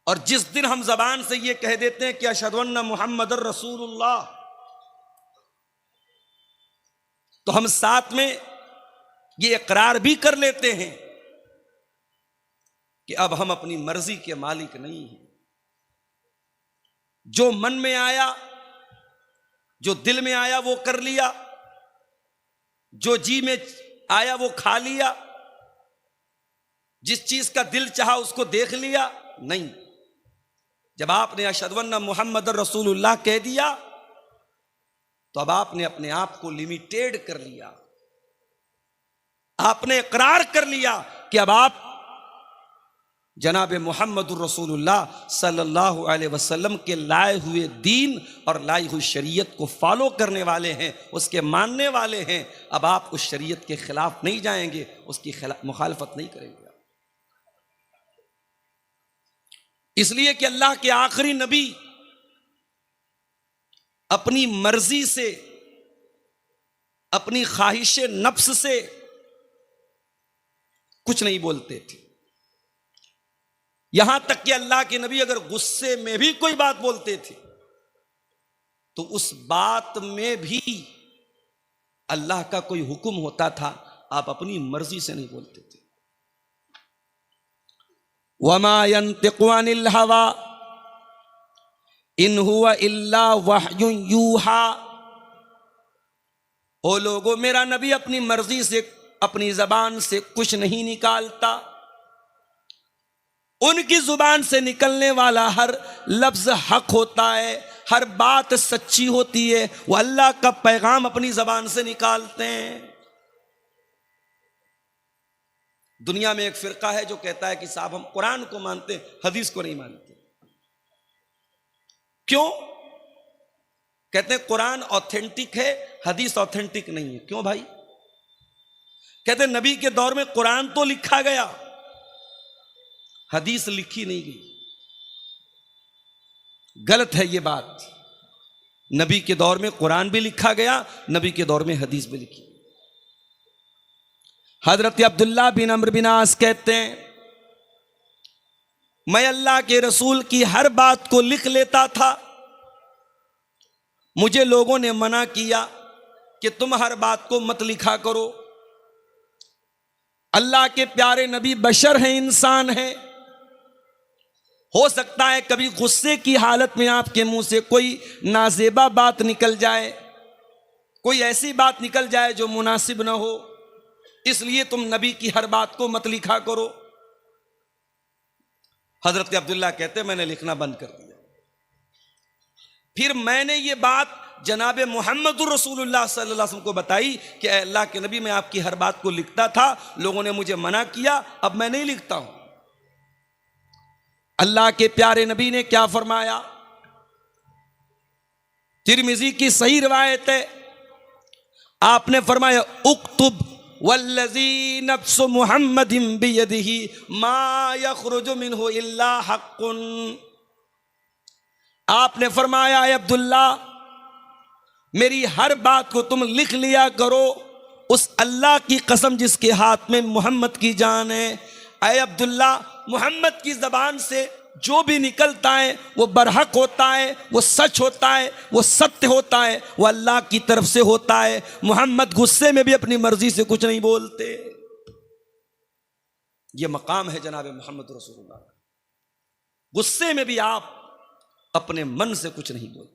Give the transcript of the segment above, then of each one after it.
और जिस दिन हम जबान से ये कह देते हैं कि अशहदु अन्ना मुहम्मदुर रसूलुल्लाह, तो हम साथ में ये इकरार भी कर लेते हैं कि अब हम अपनी मर्जी के मालिक नहीं हैं। जो मन में आया, जो दिल में आया वो कर लिया, जो जी में आया वो खा लिया, जिस चीज का दिल चाहा उसको देख लिया। नहीं, जब आपने अशहदु अन्ना मुहम्मदुर रसूलुल्लाह कह दिया तो अब आपने अपने आप को लिमिटेड कर लिया, आपने इकरार कर लिया कि अब आप जनाब मुहम्मदुर रसूलुल्लाह सल्लल्लाहु अलैहि वसल्लम के लाए हुए दीन और लाई हुई शरीयत को फॉलो करने वाले हैं, उसके मानने वाले हैं। अब आप उस शरीयत के खिलाफ नहीं जाएंगे, उसकी मुखालफत नहीं करेंगे। इसलिए कि अल्लाह के आखिरी नबी अपनी मर्जी से, अपनी ख्वाहिश नफ्स से कुछ नहीं बोलते थे। यहां तक कि अल्लाह के नबी अगर गुस्से में भी कोई बात बोलते थे तो उस बात में भी अल्लाह का कोई हुक्म होता था, आप अपनी मर्जी से नहीं बोलते थे। वमा यंतिकु अनिल हवा इन हुवा इल्ला वह्युन यूहा। ओ लोगो, मेरा नबी अपनी मर्जी से, अपनी जबान से कुछ नहीं निकालता। उनकी जुबान से निकलने वाला हर लफ्ज हक होता है, हर बात सच्ची होती है। वो अल्लाह का पैगाम अपनी जबान से निकालते हैं। दुनिया में एक फिरका है जो कहता है कि साहब हम कुरान को मानते हैं, हदीस को नहीं मानते। क्यों? कहते हैं कुरान ऑथेंटिक है, हदीस ऑथेंटिक नहीं है। क्यों भाई? कहते हैं नबी के दौर में कुरान तो लिखा गया, हदीस लिखी नहीं गई। गलत है ये बात। नबी के दौर में कुरान भी लिखा गया, नबी के दौर में हदीस भी लिखी। हजरत अब्दुल्ला बिन अम्र बिन आस कहते हैं, मैं अल्लाह के रसूल की हर बात को लिख लेता था। मुझे लोगों ने मना किया कि तुम हर बात को मत लिखा करो। अल्लाह के प्यारे नबी बशर हैं, इंसान हैं। हो सकता है कभी गुस्से की हालत में आपके मुंह से कोई नाजेबा बात निकल जाए, कोई ऐसी बात निकल जाए जो मुनासिब ना हो, इसलिए तुम नबी की हर बात को मत लिखा करो। हजरत अब्दुल्ला कहते मैंने लिखना बंद कर दिया। फिर मैंने ये बात जनाब मुहम्मदुर रसूलुल्लाह सल्लल्लाहु अलैहि वसल्लम को बताई कि अल्लाह के नबी, मैं आपकी हर बात को लिखता था, लोगों ने मुझे मना किया, अब मैं नहीं लिखता हूं। अल्लाह के प्यारे नबी ने क्या फरमाया? तिरमिजी की सही रिवायत है, आपने फरमाया उक्तुब वल्लज़ी नफ्सु मुहम्मदिन बियदिही मा यखरुजु मिन्हु इल्ला हक़्क़ुन। आपने फरमाया ऐ अब्दुल्ला, मेरी हर बात को तुम लिख लिया करो, उस अल्लाह की कसम जिसके हाथ में मोहम्मद की जान है। ऐ अब्दुल्ला, मोहम्मद की जबान से जो भी निकलता है वो बरहक होता है, वो सच होता है, वो सत्य होता है, वो अल्लाह की तरफ से होता है। मोहम्मद गुस्से में भी अपनी मर्जी से कुछ नहीं बोलते। ये मकाम है जनाब मोहम्मद रसूलुल्लाह। गुस्से में भी आप अपने मन से कुछ नहीं बोलते।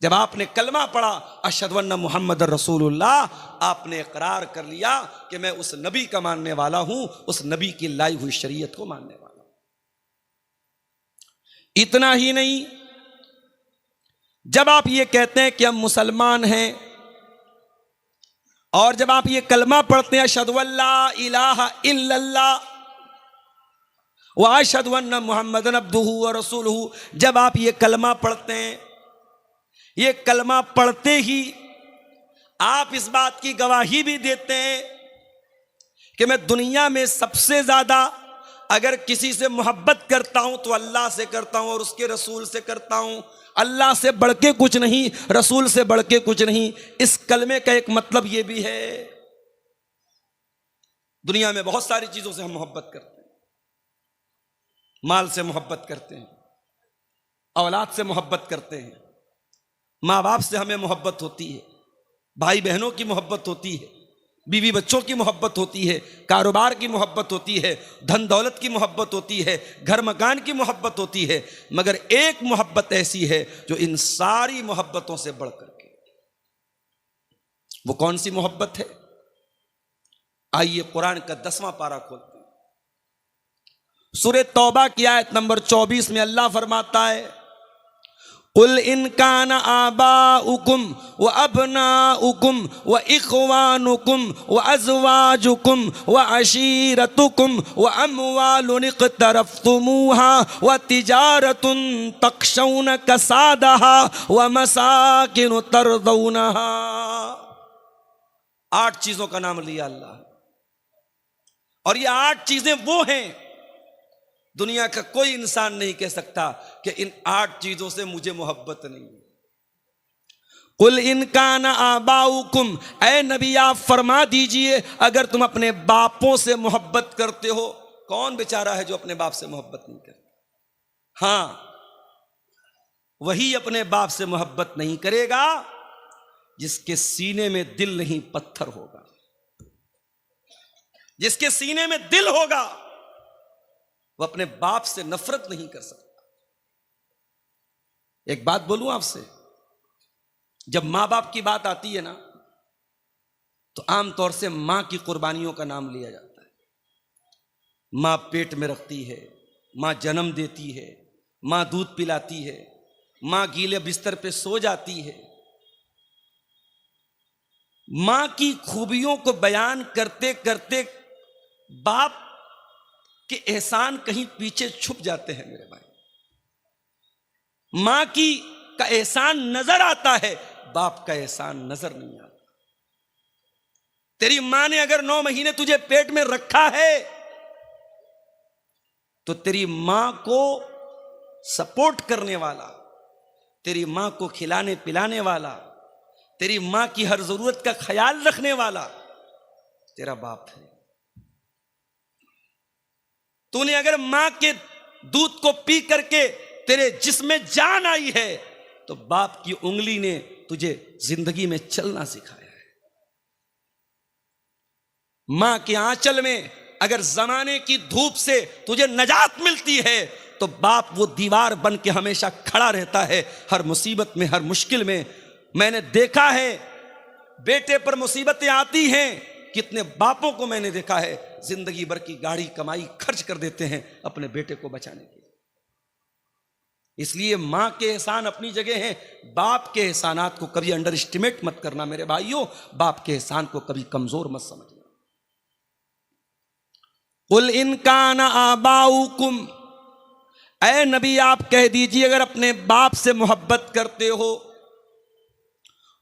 जब आपने कलमा पढ़ा अशहदु अन्ना मुहम्मदुर रसूलुल्लाह, आपने इकरार कर लिया कि मैं उस नबी का मानने वाला हूं, उस नबी की लाई हुई शरीयत को मानने वाला हूं। इतना ही नहीं, जब आप ये कहते हैं कि हम मुसलमान हैं और जब आप ये कलमा पढ़ते हैं अशहदु अल्ला इलाहा इल्लल्लाह व अशहदु अन्ना मुहम्मदन अब्दुहु व रसूलुहु, जब आप ये कलमा पढ़ते हैं, ये कलमा पढ़ते ही आप इस बात की गवाही भी देते हैं कि मैं दुनिया में सबसे ज्यादा अगर किसी से मोहब्बत करता हूं तो अल्लाह से करता हूं और उसके रसूल से करता हूं। अल्लाह से बढ़ के कुछ नहीं, रसूल से बढ़ के कुछ नहीं। इस कलमे का एक मतलब यह भी है, दुनिया में बहुत सारी चीजों से हम मोहब्बत करते हैं, माल से मोहब्बत करते हैं, औलाद से मोहब्बत करते हैं, माँ बाप से हमें मोहब्बत होती है, भाई बहनों की मोहब्बत होती है, बीवी बच्चों की मोहब्बत होती है, कारोबार की मोहब्बत होती है, धन दौलत की मोहब्बत होती है, घर मकान की मोहब्बत होती है, मगर एक मोहब्बत ऐसी है जो इन सारी मोहब्बतों से बढ़ करके, वो कौन सी मोहब्बत है? आइए कुरान का 10वां पारा खोलते हैं। सूरह तौबा की आयत नंबर 24 में अल्लाह फरमाता है, कुल इनकान आबाउकुम व अबनाउकुम व इख्वानुकुम व अज़वाजुकुम व अशीरतुकुम व अम्वालुन इक़्तरफ़्तुमूहा व तिजारतुन तख़शौन कसादहा व मसाकिन तरदौनहा। 8 चीजों का नाम लिया अल्लाह, और ये 8 चीजें वो हैं, दुनिया का कोई इंसान नहीं कह सकता कि इन 8 चीजों से मुझे मोहब्बत नहीं है। कुल इनकान आबाउकुम, ऐ नबी आप फरमा दीजिए, अगर तुम अपने बापों से मोहब्बत करते हो, कौन बेचारा है जो अपने बाप से मोहब्बत नहीं करता? हां, वही अपने बाप से मोहब्बत नहीं करेगा जिसके सीने में दिल नहीं पत्थर होगा। जिसके सीने में दिल होगा वो अपने बाप से नफरत नहीं कर सकता। एक बात बोलूं आपसे, जब मां बाप की बात आती है ना, तो आमतौर से मां की कुर्बानियों का नाम लिया जाता है। मां पेट में रखती है, मां जन्म देती है, मां दूध पिलाती है, मां गीले बिस्तर पे सो जाती है। मां की खूबियों को बयान करते करते बाप के एहसान कहीं पीछे छुप जाते हैं मेरे भाई। मां का एहसान नजर आता है, बाप का एहसान नजर नहीं आता। तेरी मां ने अगर 9 महीने तुझे पेट में रखा है तो तेरी मां को सपोर्ट करने वाला, तेरी मां को खिलाने पिलाने वाला, तेरी मां की हर जरूरत का ख्याल रखने वाला तेरा बाप है। तूने अगर मां के दूध को पी करके तेरे जिस्म में जान आई है तो बाप की उंगली ने तुझे जिंदगी में चलना सिखाया है। मां के आंचल में अगर जमाने की धूप से तुझे नजात मिलती है तो बाप वो दीवार बन के हमेशा खड़ा रहता है, हर मुसीबत में, हर मुश्किल में। मैंने देखा है बेटे पर मुसीबतें आती हैं, कितने बापों को मैंने देखा है जिंदगी भर की गाड़ी कमाई खर्च कर देते हैं अपने बेटे को बचाने के लिए। इसलिए मां के एहसान अपनी जगह हैं, बाप के एहसानात को कभी अंडर एस्टिमेट मत करना मेरे भाइयों, बाप के एहसान को कभी कमजोर मत समझना। कुल इनकान आबाउकुम, ऐ नबी आप कह दीजिए अगर अपने बाप से मोहब्बत करते हो,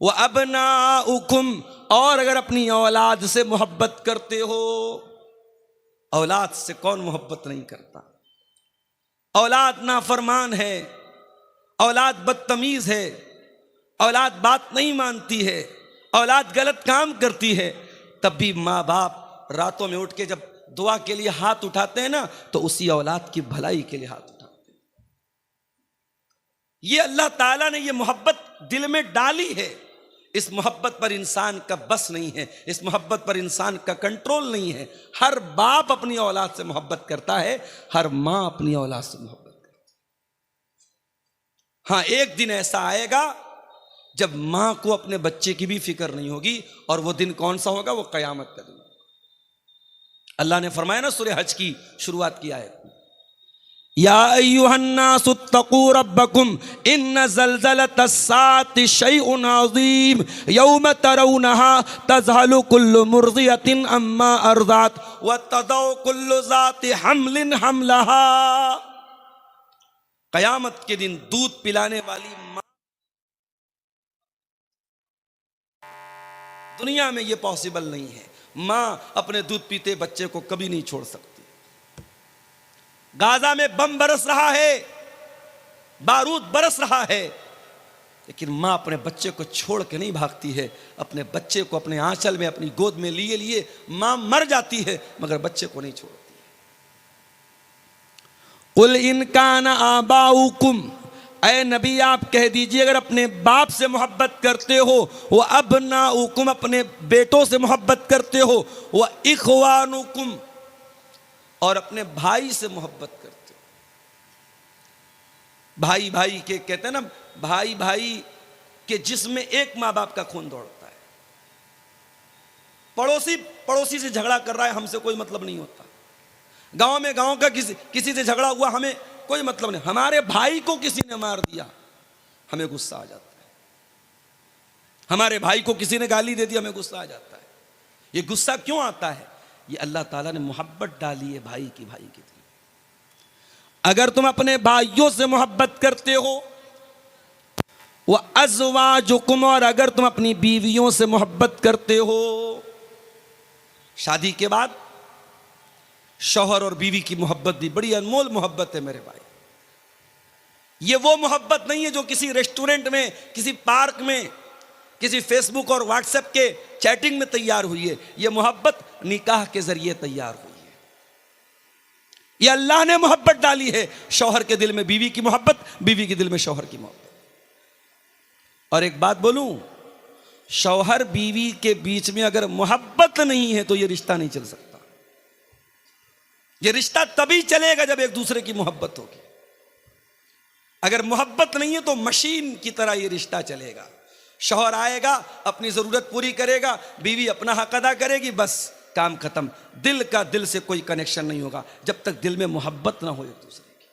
वो अबनाउकुम, और अगर अपनी औलाद से मोहब्बत करते हो। औलाद से कौन मोहब्बत नहीं करता? औलाद नाफरमान है, औलाद बदतमीज है, औलाद बात नहीं मानती है, औलाद गलत काम करती है, तब भी माँ बाप रातों में उठ के जब दुआ के लिए हाथ उठाते हैं ना, तो उसी औलाद की भलाई के लिए हाथ उठाते हैं। ये अल्लाह ताला ने ये मोहब्बत दिल में डाली है। इस मोहब्बत पर इंसान का बस नहीं है, इस मोहब्बत पर इंसान का कंट्रोल नहीं है। हर बाप अपनी औलाद से मोहब्बत करता है, हर मां अपनी औलाद से मोहब्बत करती है। हाँ, एक दिन ऐसा आएगा जब मां को अपने बच्चे की भी फिक्र नहीं होगी, और वो दिन कौन सा होगा? वो कयामत का दिन। अल्लाह ने फरमाया ना सूरह हज की शुरुआत की आयत में, या अय्युहन्नासु तक़ू रब्बकुम इन्न ज़लज़लतस्साअति शैउन अज़ीम यौम तरौनहा तज़हलु कुल्लु मुर्ज़ियतिन अम्मा अर्ज़अत व तदउ कुल्लु ज़ाति हम्लिन हम्लहा। कयामत के दिन दूध पिलाने वाली मां, दुनिया में यह पॉसिबल नहीं है। मां अपने दूध पीते बच्चे को कभी नहीं छोड़ सकती। गाजा में बम बरस रहा है, बारूद बरस रहा है, लेकिन मां अपने बच्चे को छोड़ के नहीं भागती है। अपने बच्चे को अपने आंचल में, अपनी गोद में लिए लिए मां मर जाती है, मगर बच्चे को नहीं छोड़ती। कुल इनकान आबाउकुम, ऐ नबी आप कह दीजिए अगर अपने बाप से मोहब्बत करते हो, वह अबनाउकुम अपने बेटों से मोहब्बत करते हो, वह इखवानुकुम और अपने भाई से मोहब्बत करते हो। भाई भाई के कहते हैं ना, भाई भाई के जिसमें एक माँ बाप का खून दौड़ता है। पड़ोसी पड़ोसी से झगड़ा कर रहा है, हमसे कोई मतलब नहीं होता। गांव में गांव का किसी से झगड़ा हुआ, हमें कोई मतलब नहीं। हमारे भाई को किसी ने मार दिया, हमें गुस्सा आ जाता है। हमारे भाई को किसी ने गाली दे दी, हमें गुस्सा आ जाता है। ये गुस्सा क्यों आता है? ये अल्लाह ताला ने मोहब्बत डाली है भाई की दिल। अगर तुम अपने भाइयों से मोहब्बत करते हो, वह अज़वाजुकुम, और अगर तुम अपनी बीवियों से मोहब्बत करते हो, शादी के बाद शौहर और बीवी की मोहब्बत भी बड़ी अनमोल मोहब्बत है मेरे भाई। ये वो मोहब्बत नहीं है जो किसी रेस्टोरेंट में, किसी पार्क में, किसी फेसबुक और व्हाट्सएप के चैटिंग में तैयार हुई है। ये मोहब्बत निकाह के जरिए तैयार हुई है। ये अल्लाह ने मोहब्बत डाली है। शौहर के दिल में बीवी की मोहब्बत, बीवी के दिल में शौहर की मोहब्बत। और एक बात बोलूं, शौहर बीवी के बीच में अगर मोहब्बत नहीं है तो यह रिश्ता नहीं चल सकता। यह रिश्ता तभी चलेगा जब एक दूसरे की मोहब्बत होगी। अगर मोहब्बत नहीं है तो मशीन की तरह यह रिश्ता चलेगा। शौहर आएगा, अपनी जरूरत पूरी करेगा, बीवी अपना हक अदा करेगी, बस काम खत्म। दिल का दिल से कोई कनेक्शन नहीं होगा जब तक दिल में मोहब्बत ना हो एक दूसरे की।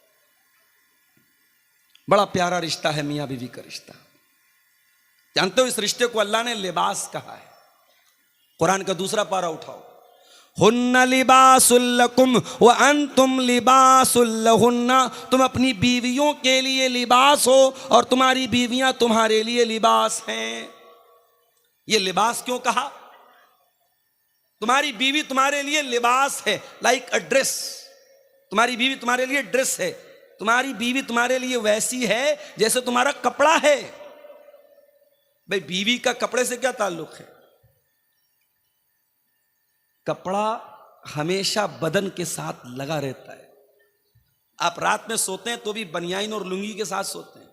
बड़ा प्यारा रिश्ता है मियां बीवी का रिश्ता। जानते हो इस रिश्ते को अल्लाह ने लिबास कहा है। कुरान का दूसरा पारा उठाओ, हुन्ना लिबासुल लकुम व अंतुम लिबासुल लहुन्ना। तुम अपनी बीवियों के लिए लिबास हो और तुम्हारी बीवियां तुम्हारे लिए लिबास हैं। ये लिबास क्यों कहा? तुम्हारी बीवी तुम्हारे लिए लिबास है, लाइक अ ड्रेस। तुम्हारी बीवी तुम्हारे लिए ड्रेस है। तुम्हारी बीवी तुम्हारे लिए वैसी है जैसे तुम्हारा कपड़ा है। भाई बीवी का कपड़े से क्या ताल्लुक है? कपड़ा हमेशा बदन के साथ लगा रहता है। आप रात में सोते हैं तो भी बनियाइन और लुंगी के साथ सोते हैं।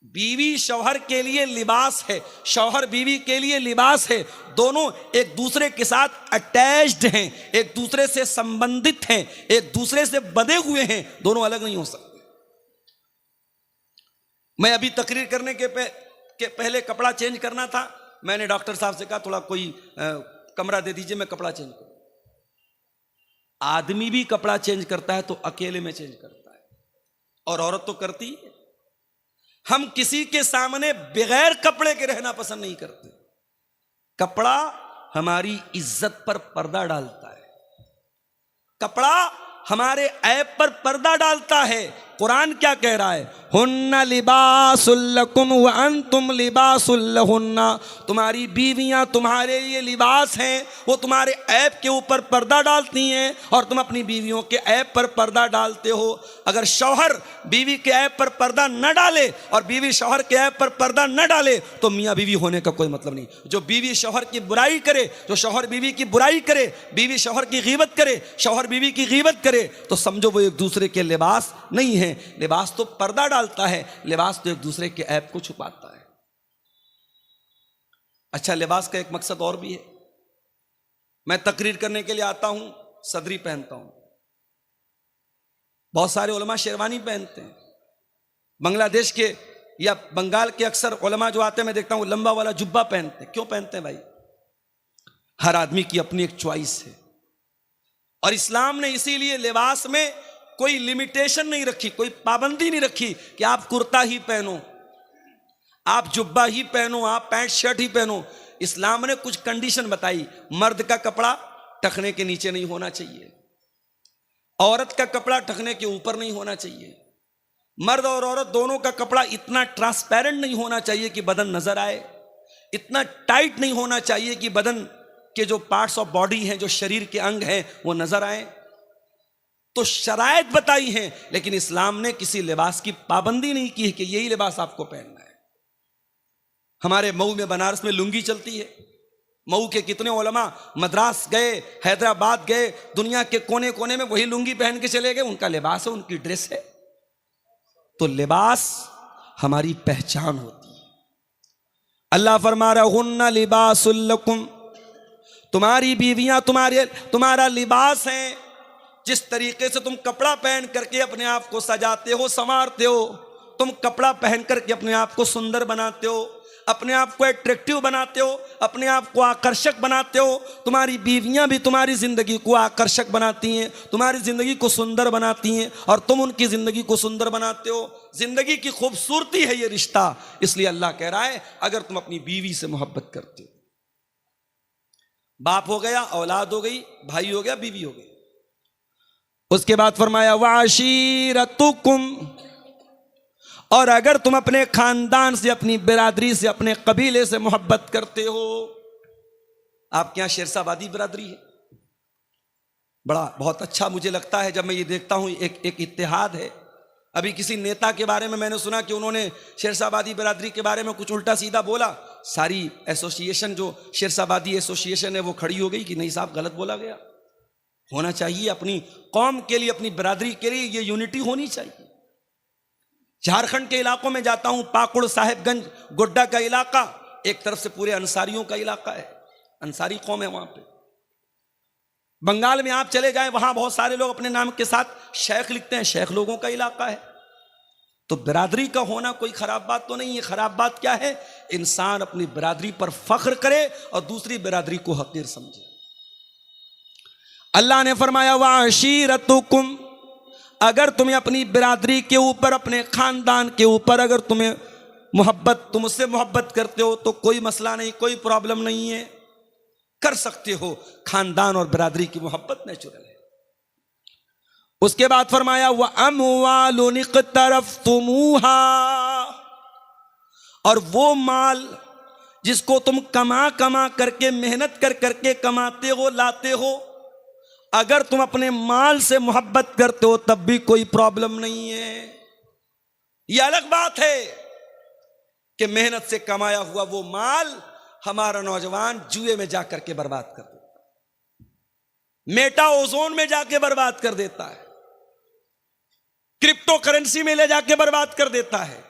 बीवी शौहर के लिए लिबास है, शौहर बीवी के लिए लिबास है। दोनों एक दूसरे के साथ अटैच्ड हैं, एक दूसरे से संबंधित हैं, एक दूसरे से बंधे हुए हैं। दोनों अलग नहीं हो सकते। मैं अभी तकरीर करने के पहले कपड़ा चेंज करना था। मैंने डॉक्टर साहब से कहा थोड़ा कोई कमरा दे दीजिए, मैं कपड़ा चेंज करूं। आदमी भी कपड़ा चेंज करता है तो अकेले में चेंज करता है, और औरत तो करती है। हम किसी के सामने बगैर कपड़े के रहना पसंद नहीं करते। कपड़ा हमारी इज्जत पर पर्दा डालता है। कपड़ा हमारे ऐब पर पर्दा डालता है। कुरान क्या कह रहा है? हुन्ना लिबासुल लकुम व अंतुम लिबासुल लहुन्ना। तुम्हारी बीवियां तुम्हारे लिए लिबास हैं, वो तुम्हारे ऐब के ऊपर पर्दा डालती हैं और तुम अपनी बीवियों के ऐब पर पर्दा डालते हो। अगर शौहर बीवी के ऐब पर पर्दा न डाले और बीवी शौहर के ऐब पर पर्दा न डाले तो मियाँ बीवी होने का कोई मतलब नहीं। जो बीवी शौहर की बुराई करे, जो शौहर बीवी की बुराई करे, बीवी शौहर की गीबत करे, शौहर बीवी की गीबत करे, तो समझो वो एक दूसरे के लिबास नहीं है। लिबास तो पर्दा डालता है, लिबास तो एक दूसरे के ऐब को छुपाता है। अच्छा, लिबास का एक मकसद और भी है। मैं तकरीर करने के लिए आता हूं, सदरी पहनता हूं। बहुत सारे उलमा शेरवानी पहनते हैं। बांग्लादेश के या बंगाल के अक्सर उलमा जो आते हैं, मैं देखता हूं लंबा वाला जुब्बा पहनते हैं। क्यों पहनते हैं भाई? हर आदमी की अपनी एक चॉइस है, और इस्लाम ने इसीलिए लिबास में कोई लिमिटेशन नहीं रखी, कोई पाबंदी नहीं रखी कि आप कुर्ता ही पहनो, आप जुब्बा ही पहनो, आप पैंट शर्ट ही पहनो। इस्लाम ने कुछ कंडीशन बताई। मर्द का कपड़ा टखने के नीचे नहीं होना चाहिए, औरत का कपड़ा टखने के ऊपर नहीं होना चाहिए। मर्द और औरत दोनों का कपड़ा इतना ट्रांसपेरेंट नहीं होना चाहिए कि बदन नजर आए, इतना टाइट नहीं होना चाहिए कि बदन के जो पार्ट्स ऑफ बॉडी हैं, जो शरीर के अंग हैं, वो नजर आए। तो शरायत बताई हैं, लेकिन इस्लाम ने किसी लिबास की पाबंदी नहीं की है कि यही लिबास आपको पहनना है। हमारे मऊ में, बनारस में लुंगी चलती है। मऊ के कितने उलमा मद्रास गए, हैदराबाद गए, दुनिया के कोने कोने में वही लुंगी पहन के चले गए। उनका लिबास है, उनकी ड्रेस है। तो लिबास हमारी पहचान होती है। अल्लाह फरमा रहा हुन्ना लिबासुल लकुम, तुम्हारी बीवियां तुम्हारा लिबास हैं। जिस तरीके से तुम कपड़ा पहन करके अपने आप को सजाते हो, संवारते हो, तुम कपड़ा पहन करके अपने आप को सुंदर बनाते हो, अपने आप को अट्रैक्टिव बनाते हो, अपने आप को आकर्षक बनाते हो, तुम्हारी बीवियां भी तुम्हारी जिंदगी को आकर्षक बनाती हैं, तुम्हारी जिंदगी को सुंदर बनाती हैं, और तुम उनकी जिंदगी को सुंदर बनाते हो। जिंदगी की खूबसूरती है ये रिश्ता। इसलिए अल्लाह कह रहा है, अगर तुम अपनी बीवी से मोहब्बत करते हो, बाप हो गया, औलाद हो गई, भाई हो गया, बीवी हो गई। उसके बाद फरमाया वाशीरतुकुम, और अगर तुम अपने खानदान से, अपनी बिरादरी से, अपने कबीले से मोहब्बत करते हो। आपके यहां शेरशाबादी बिरादरी है, बहुत अच्छा मुझे लगता है जब मैं ये देखता हूं। एक इत्तेहाद है। अभी किसी नेता के बारे में मैंने सुना कि उन्होंने शेरशाबादी बिरादरी के बारे में कुछ उल्टा सीधा बोला। सारी एसोसिएशन, जो शेरशाबादी एसोसिएशन है, वो खड़ी हो गई कि नहीं साहब, गलत बोला गया। होना चाहिए अपनी कौम के लिए, अपनी बिरादरी के लिए ये यूनिटी होनी चाहिए। झारखंड के इलाकों में जाता हूं, पाकुड़, साहेबगंज, गोड्डा का इलाका एक तरफ से पूरे अंसारियों का इलाका है, अंसारी कौम है वहां पे। बंगाल में आप चले जाएं, वहां बहुत सारे लोग अपने नाम के साथ शेख लिखते हैं, शेख लोगों का इलाका है। तो बिरादरी का होना कोई खराब बात तो नहीं है। खराब बात क्या है? इंसान अपनी बिरादरी पर फख्र करे और दूसरी बिरादरी को हकीर समझे। अल्लाह ने फरमाया वाशीरतुकुम, अगर तुम्हें अपनी बिरादरी के ऊपर, अपने खानदान के ऊपर अगर तुम्हें मोहब्बत, तुम उससे मोहब्बत करते हो तो कोई मसला नहीं, कोई प्रॉब्लम नहीं है, कर सकते हो। खानदान और बिरादरी की मोहब्बत नेचुरल है। उसके बाद फरमाया व अमवालुन इक़्तरफ़्तुमूहा, और वो माल जिसको तुम कमा कमा करके, मेहनत कर करके कमाते हो, लाते हो, अगर तुम अपने माल से मोहब्बत करते हो तब भी कोई प्रॉब्लम नहीं है। यह अलग बात है कि मेहनत से कमाया हुआ वो माल हमारा नौजवान जुए में जाकर के बर्बाद कर देता है, मेटा ओजोन में जाके बर्बाद कर देता है, क्रिप्टो करेंसी में ले जाके बर्बाद कर देता है।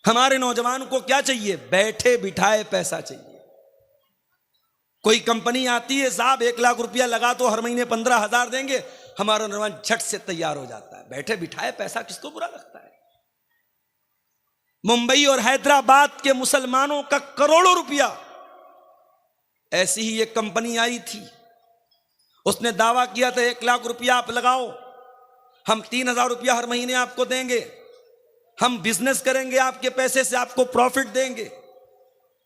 हमारे नौजवान को क्या चाहिए? बैठे बिठाए पैसा चाहिए। कोई कंपनी आती है, साहब 1 लाख रुपया लगा तो हर महीने 15,000 देंगे, हमारा नौजवान झट से तैयार हो जाता है। बैठे बिठाए पैसा किसको बुरा लगता है? मुंबई और हैदराबाद के मुसलमानों का करोड़ों रुपया, ऐसी ही एक कंपनी आई थी, उसने दावा किया था 1 लाख रुपया आप लगाओ, हम 3,000 रुपया हर महीने आपको देंगे, हम बिजनेस करेंगे, आपके पैसे से आपको प्रॉफिट देंगे।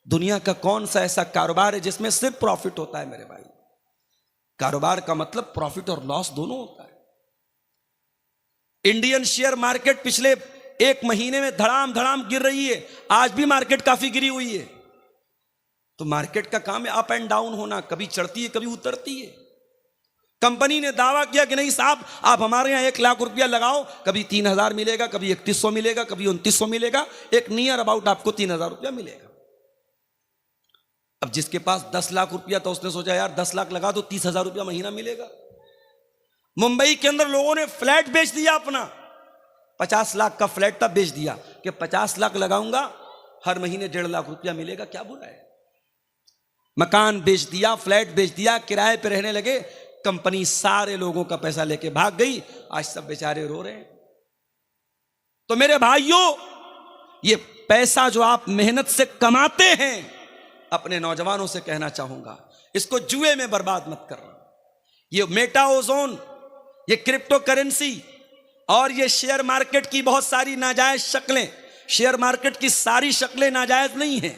दुनिया का कौन सा ऐसा कारोबार है जिसमें सिर्फ प्रॉफिट होता है? मेरे भाई, कारोबार का मतलब प्रॉफिट और लॉस दोनों होता है। इंडियन शेयर मार्केट पिछले 1 महीने में धड़ाम धड़ाम गिर रही है, आज भी मार्केट काफी गिरी हुई है। तो मार्केट का काम है अप एंड डाउन होना, कभी चढ़ती है कभी उतरती है। कंपनी ने दावा किया कि नहीं साहब, आप हमारे यहां 1 लाख रुपया लगाओ, कभी 3,000 मिलेगा, कभी 3,100 मिलेगा, कभी 2,900 मिलेगा, एक नियर अबाउट आपको 3,000 रुपया मिलेगा। अब जिसके पास 10 लाख रुपया था, उसने सोचा यार 10 लाख लगा दो, 30,000 रुपया महीना मिलेगा। मुंबई के अंदर लोगों ने फ्लैट बेच दिया अपना, 50 लाख का फ्लैट था, बेच दिया कि 50 लाख लगाऊंगा, हर महीने 1.5 लाख रुपया मिलेगा, क्या बुरा है। मकान बेच दिया, फ्लैट बेच दिया, किराए पे रहने लगे। कंपनी सारे लोगों का पैसा लेके भाग गई, आज सब बेचारे रो रहे हैं। तो मेरे भाइयों, ये पैसा जो आप मेहनत से कमाते हैं, अपने नौजवानों से कहना चाहूंगा, इसको जुए में बर्बाद मत करना। ये मेटा ओजोन, ये क्रिप्टो करेंसी और ये शेयर मार्केट की बहुत सारी नाजायज शक्लें, शेयर मार्केट की सारी शक्लें नाजायज नहीं हैं,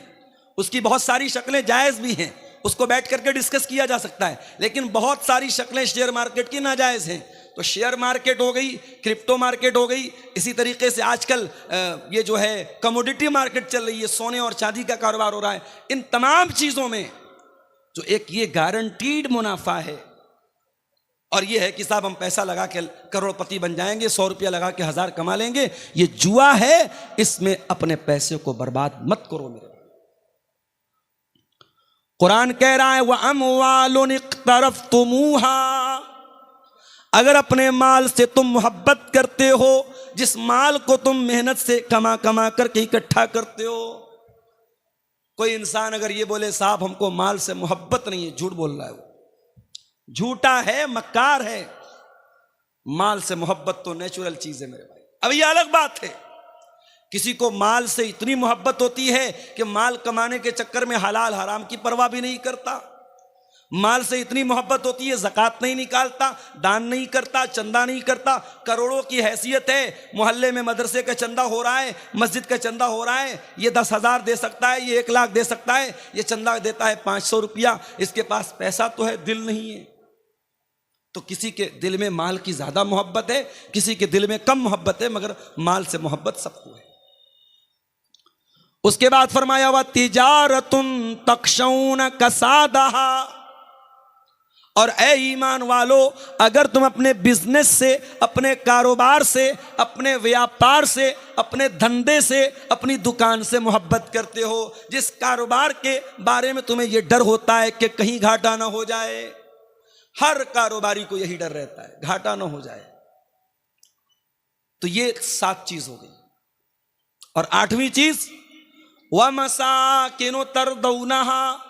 उसकी बहुत सारी शक्लें जायज भी हैं, उसको बैठ करके डिस्कस किया जा सकता है, लेकिन बहुत सारी शक्लें शेयर मार्केट की नाजायज हैं। तो शेयर मार्केट हो गई, क्रिप्टो मार्केट हो गई, इसी तरीके से आजकल ये जो है कमोडिटी मार्केट चल रही है, सोने और चांदी का कारोबार हो रहा है। इन तमाम चीजों में जो एक ये गारंटीड मुनाफा है, और ये है कि साहब हम पैसा लगा के करोड़पति बन जाएंगे, 100 रुपया लगा के 1000 कमा लेंगे, ये जुआ है। इसमें अपने पैसे को बर्बाद मत करो मेरे। कुरान कह रहा है वह अमवालुन इक़्तरफ़्तुमूहा, अगर अपने माल से तुम मोहब्बत करते हो, जिस माल को तुम मेहनत से कमा कमा करके इकट्ठा करते हो। कोई इंसान अगर ये बोले साहब हमको माल से मोहब्बत नहीं है, झूठ बोल रहा है, वो झूठा है, मक्कार है। माल से मोहब्बत तो नेचुरल चीज है मेरे भाई। अब ये अलग बात है, किसी को माल से इतनी मोहब्बत होती है कि माल कमाने के चक्कर में हलाल हराम की परवाह भी नहीं करता। माल से इतनी मोहब्बत होती है, ज़कात नहीं निकालता, दान नहीं करता, चंदा नहीं करता। करोड़ों की हैसियत है, मोहल्ले में मदरसे का चंदा हो रहा है, मस्जिद का चंदा हो रहा है, ये 10,000 दे सकता है, ये 1 लाख दे सकता है, ये चंदा देता है 500 रुपया। इसके पास पैसा तो है, दिल नहीं है। तो किसी के दिल में माल की ज़्यादा मोहब्बत है, किसी के दिल में कम मोहब्बत है, मगर माल से मोहब्बत सबको है। उसके बाद फरमाया हुआ तिजारतुन तख्शौन कसादहा, और ए ईमान वालों, अगर तुम अपने बिजनेस से, अपने कारोबार से, अपने व्यापार से, अपने धंधे से, अपनी दुकान से मोहब्बत करते हो, जिस कारोबार के बारे में तुम्हें यह डर होता है कि कहीं घाटा ना हो जाए, हर कारोबारी को यही डर रहता है घाटा ना हो जाए, तो ये 7 चीज हो गई। और 8वीं चीज व मसाकिनु तरदौनहा,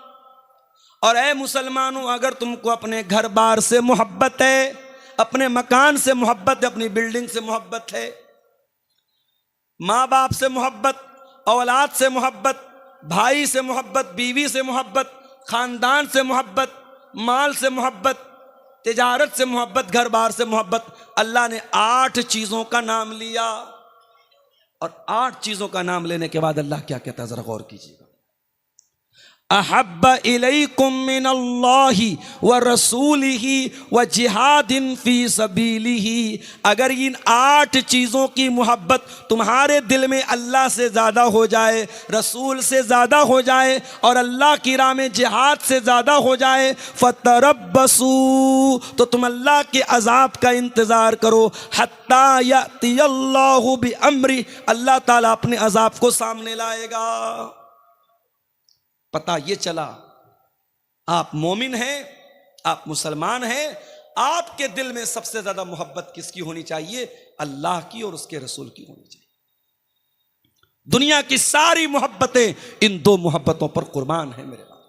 और ऐ मुसलमानों, अगर तुमको अपने घर बार से मोहब्बत है, अपने मकान से मोहब्बत है, अपनी बिल्डिंग से मोहब्बत है, माँ बाप से मोहब्बत, औलाद से मोहब्बत, भाई से मोहब्बत, बीवी से मोहब्बत, खानदान से मोहब्बत, माल से मोहब्बत, तिजारत से मोहब्बत, घर बार से मोहब्बत, अल्लाह ने 8 चीजों का नाम लिया। और 8 चीजों का नाम लेने के बाद अल्लाह क्या कहता है, जरा गौर कीजिएगा। अहब्बा इलैकुम मिनल्लाहि व रसूलिही व जिहादिन फी सबीलिही, अगर इन 8 चीज़ों की मोहब्बत तुम्हारे दिल में अल्लाह से ज़्यादा हो जाए, रसूल से ज़्यादा हो जाए, और अल्लाह की राह में जिहाद से ज़्यादा हो जाए, फतरब्बसू, तो तुम अल्लाह के अज़ाब का इंतज़ार करो, हत्ता यअतियल्लाहु बिअम्री, अल्लाह ताला अपने अज़ाब को सामने लाएगा। पता ये चला आप मोमिन हैं, आप मुसलमान हैं, आपके दिल में सबसे ज्यादा मोहब्बत किसकी होनी चाहिए, अल्लाह की और उसके रसूल की होनी चाहिए। दुनिया की सारी मोहब्बतें इन 2 मोहब्बतों पर कुर्बान है मेरे भाई।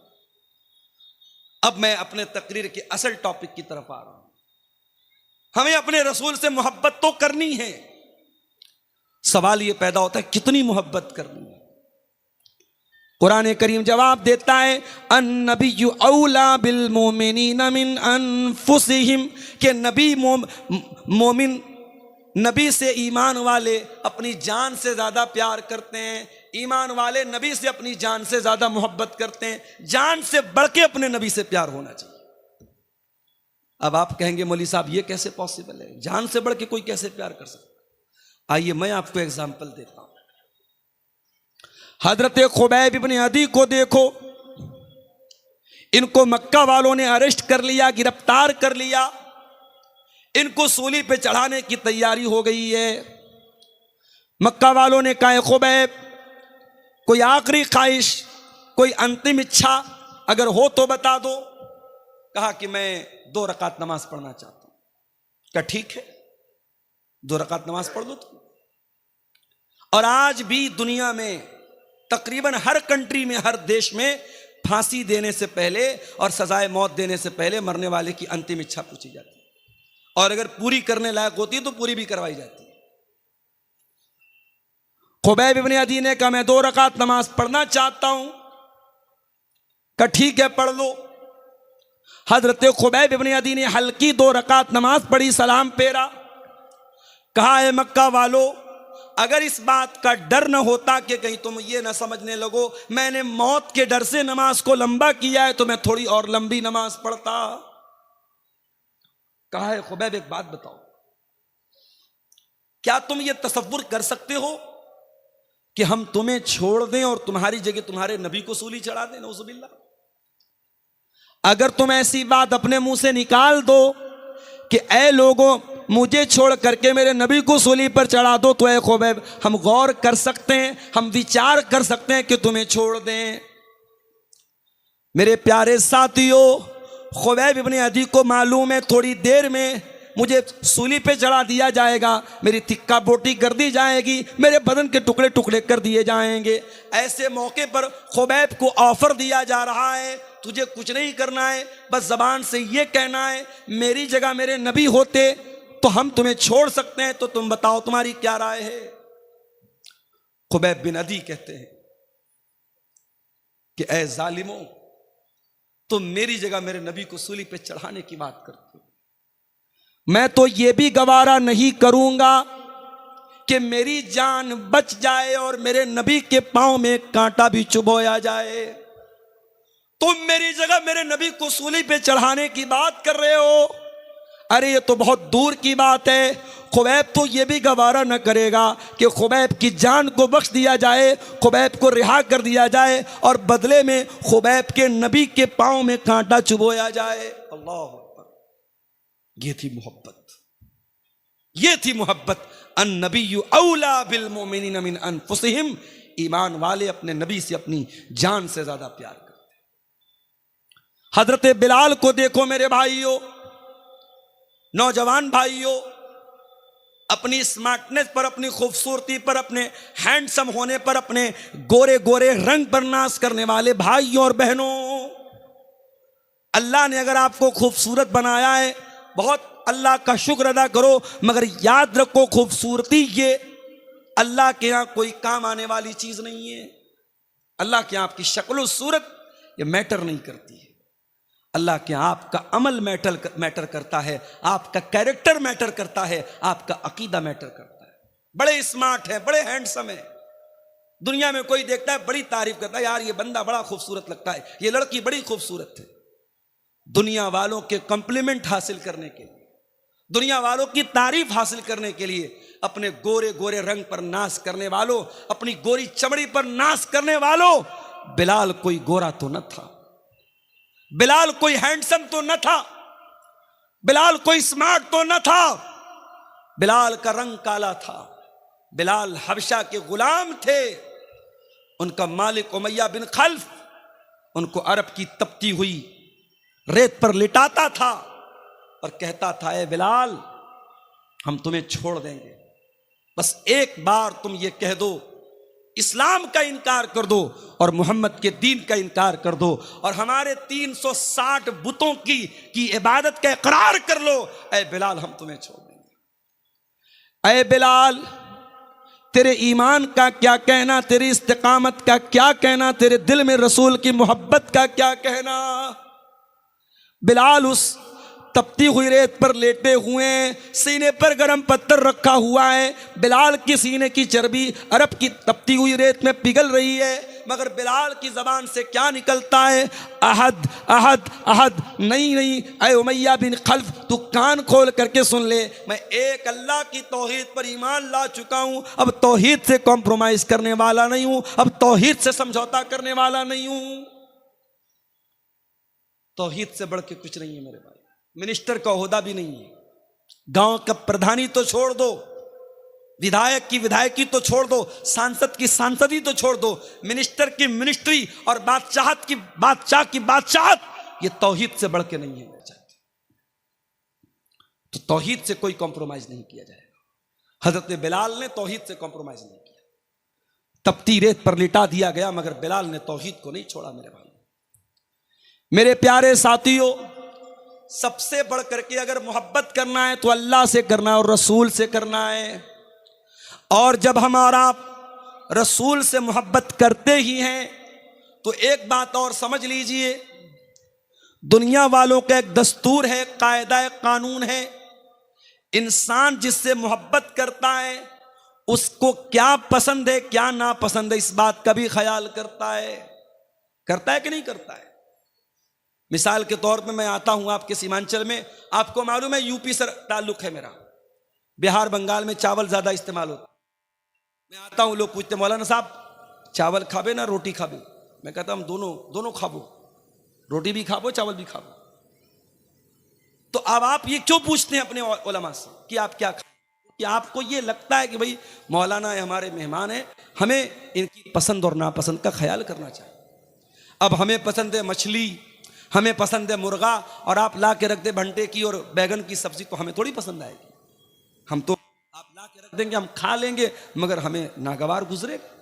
अब मैं अपने तकरीर के असल टॉपिक की तरफ आ रहा हूं। हमें अपने रसूल से मोहब्बत तो करनी है, सवाल यह पैदा होता है कितनी मोहब्बत करनी है। कुरान करीम जवाब देता है अन्नबिय्यु औला बिल मोमिनीन मिन अनफुसिहिम, के नबी मोमिन, नबी से ईमान वाले अपनी जान से ज़्यादा प्यार करते हैं, ईमान वाले नबी से अपनी जान से ज़्यादा मोहब्बत करते हैं, जान से बढ़ के अपने नबी से प्यार होना चाहिए। अब आप कहेंगे मौलवी साहब ये कैसे पॉसिबल है, जान से बढ़ के कोई कैसे प्यार कर सकता। आइए मैं आपको एग्जाम्पल देता हूँ। हजरत खुबैब इब्न अदी को देखो, इनको मक्का वालों ने अरेस्ट कर लिया, गिरफ्तार कर लिया, इनको सूली पे चढ़ाने की तैयारी हो गई है। मक्का वालों ने कहा खुबैब कोई आखिरी ख्वाहिश, कोई अंतिम इच्छा अगर हो तो बता दो। कहा कि मैं 2 रकात नमाज पढ़ना चाहता हूं। क्या ठीक है, 2 रकात नमाज पढ़ दो तुम। और आज भी दुनिया में तकरीबन हर कंट्री में, हर देश में फांसी देने से पहले और सजाए मौत देने से पहले मरने वाले की अंतिम इच्छा पूछी जाती है, और अगर पूरी करने लायक होती है तो पूरी भी करवाई जाती है। खुबैब इब्न अदी ने कहा मैं 2 रकात नमाज पढ़ना चाहता हूं। कहा ठीक है पढ़ लो। हजरत खुबैब इब्न अदी ने हल्की 2 रकात नमाज पढ़ी, सलाम फेरा, कहा है मक्का वालों, अगर इस बात का डर न होता कि कहीं तुम ये न समझने लगो मैंने मौत के डर से नमाज को लंबा किया है, तो मैं थोड़ी और लंबी नमाज पढ़ता। कहा है खुबैब एक बात बताओ, क्या तुम ये तसव्वुर कर सकते हो कि हम तुम्हें छोड़ दें और तुम्हारी जगह तुम्हारे नबी को सूली चढ़ा दें? नऊजुबिल्लाह। अगर तुम ऐसी बात अपने मुंह से निकाल दो कि ऐ लोगों मुझे छोड़ करके मेरे नबी को सूली पर चढ़ा दो, तो ऐ खुबैब हम गौर कर सकते हैं, हम विचार कर सकते हैं कि तुम्हें छोड़ दें। मेरे प्यारे साथियों, खुबैब इब्ने अदी को मालूम है थोड़ी देर में मुझे सूली पे चढ़ा दिया जाएगा, मेरी तिक्का बोटी कर दी जाएगी, मेरे बदन के टुकड़े टुकड़े कर दिए जाएंगे। ऐसे मौके पर खुबैब को ऑफर दिया जा रहा है, तुझे कुछ नहीं करना है, बस जबान से ये कहना है मेरी जगह मेरे नबी होते तो हम तुम्हें छोड़ सकते हैं, तो तुम बताओ तुम्हारी क्या राय है। खुबैब बिन अदी कहते हैं कि ऐ जालिमों, तुम मेरी जगह मेरे नबी को सूली पे चढ़ाने की बात करते हो, मैं तो ये भी गवारा नहीं करूंगा कि मेरी जान बच जाए और मेरे नबी के पांव में कांटा भी चुभोया जाए। तुम मेरी जगह मेरे नबी को सूली पे चढ़ाने की बात कर रहे हो, अरे ये तो बहुत दूर की बात है। खुबैब तो ये भी गवारा न करेगा कि खुबैब की जान को बख्श दिया जाए, खुबैब को रिहा कर दिया जाए और बदले में खुबैब के नबी के पांव में कांटा चुभोया जाए। अल्लाह अकबर, ये थी मोहब्बत, ये थी मोहब्बत। अन नबिय्यु औला बिल मोमिनीन मिन अनफुसिहिम, ईमान वाले अपने नबी से अपनी जान से ज्यादा प्यार करते हैं। हजरत बिलाल को देखो मेरे भाइयों, नौजवान भाइयों, अपनी स्मार्टनेस पर, अपनी खूबसूरती पर, अपने हैंडसम होने पर, अपने गोरे गोरे रंग पर नाज करने वाले भाइयों और बहनों, अल्लाह ने अगर आपको खूबसूरत बनाया है बहुत अल्लाह का शुक्र अदा करो, मगर याद रखो खूबसूरती ये अल्लाह के यहां कोई काम आने वाली चीज नहीं है। अल्लाह के यहां आपकी शक्ल सूरत ये मैटर नहीं करती है, अल्लाह के आपका अमल मैटर करता है, आपका कैरेक्टर मैटर करता है, आपका अकीदा मैटर करता है। बड़े स्मार्ट है, बड़े हैंडसम है, दुनिया में कोई देखता है बड़ी तारीफ करता है, यार ये बंदा बड़ा खूबसूरत लगता है, ये लड़की बड़ी खूबसूरत है। दुनिया वालों के कॉम्प्लीमेंट हासिल करने के लिए, दुनिया वालों की तारीफ हासिल करने के लिए अपने गोरे गोरे रंग पर नाश करने वालों, अपनी गोरी चमड़ी पर नाश करने वालों, बिलाल कोई गोरा तो न था, बिलाल कोई हैंडसम तो न था, बिलाल कोई स्मार्ट तो न था, बिलाल का रंग काला था। बिलाल हबशा के गुलाम थे, उनका मालिक उमैया बिन खल्फ उनको अरब की तपती हुई रेत पर लिटाता था और कहता था ए बिलाल हम तुम्हें छोड़ देंगे, बस एक बार तुम ये कह दो इस्लाम का इनकार कर दो और मोहम्मद के दीन का इनकार कर दो और हमारे 360 बुतों की इबादत का इकरार कर लो, ऐ बिलाल हम तुम्हें छोड़ देंगे। ऐ बिलाल तेरे ईमान का क्या कहना, तेरी इस्तिकामत का क्या कहना, तेरे दिल में रसूल की मोहब्बत का क्या कहना। बिलाल उस तपती हुई रेत पर लेटे हुए हैं, सीने पर गरम पत्थर रखा हुआ है, बिलाल की सीने की चर्बी अरब की तपती हुई रेत में पिघल रही है, मगर बिलाल की जबान से क्या निकलता है, अहद अहद अहद, नहीं नहीं ऐ उमैया बिन खल्फ तू कान खोल करके सुन ले, मैं एक अल्लाह की तौहीद पर ईमान ला चुका हूं, अब तौहीद से कॉम्प्रोमाइज करने वाला नहीं हूं, अब तौहीद से समझौता करने वाला नहीं हूं। तौहीद से बढ़ के कुछ नहीं है मेरे भाई, मिनिस्टर का ओहदा भी नहीं है, गांव का प्रधानी तो छोड़ दो, विधायक की विधायकी तो छोड़ दो, सांसद की सांसदी तो छोड़ दो, मिनिस्टर की मिनिस्ट्री और बादशाह की बादशाहत, ये तौहीद से बढ़ के नहीं है मेरे चाहते। तो तौहीद से कोई कॉम्प्रोमाइज नहीं किया जाएगा। हजरत बिलाल ने तौहीद से कॉम्प्रोमाइज नहीं किया, तपती रेत पर लिटा दिया गया, मगर बिलाल ने तौहीद को नहीं छोड़ा मेरे भाई। मेरे प्यारे साथियों, सबसे बढ़ करके अगर मोहब्बत करना है तो अल्लाह से करना है और रसूल से करना है, और जब हमारा रसूल से मोहब्बत करते ही हैं तो एक बात और समझ लीजिए, दुनिया वालों का एक दस्तूर है, कायदा कानून है, इंसान जिससे मोहब्बत करता है उसको क्या पसंद है क्या नापसंद है इस बात का भी ख्याल करता है कि नहीं करता है। मिसाल के तौर पे मैं आता हूं आपके सीमांचल में, आपको मालूम है यूपी से ताल्लुक है मेरा, बिहार बंगाल में चावल ज्यादा इस्तेमाल होता। मैं आता हूं, लोग पूछते मौलाना साहब चावल खाबे ना रोटी खाबे, मैं कहता हूं दोनों खाबो, रोटी भी खाबो चावल भी खाबो। तो अब आप ये क्यों पूछते हैं अपने उलमा से कि आप क्या खाएं? कि आपको ये लगता है कि भाई मौलाना है, हमारे मेहमान हैं, हमें इनकी पसंद और नापसंद का ख्याल करना चाहिए। अब हमें पसंद है मछली, हमें पसंद है मुर्गा, और आप ला के रख दे भंटे की और बैगन की सब्जी, तो हमें थोड़ी पसंद आएगी। हम तो आप ला के रख देंगे, हम खा लेंगे, मगर हमें नागवार गुजरेगा।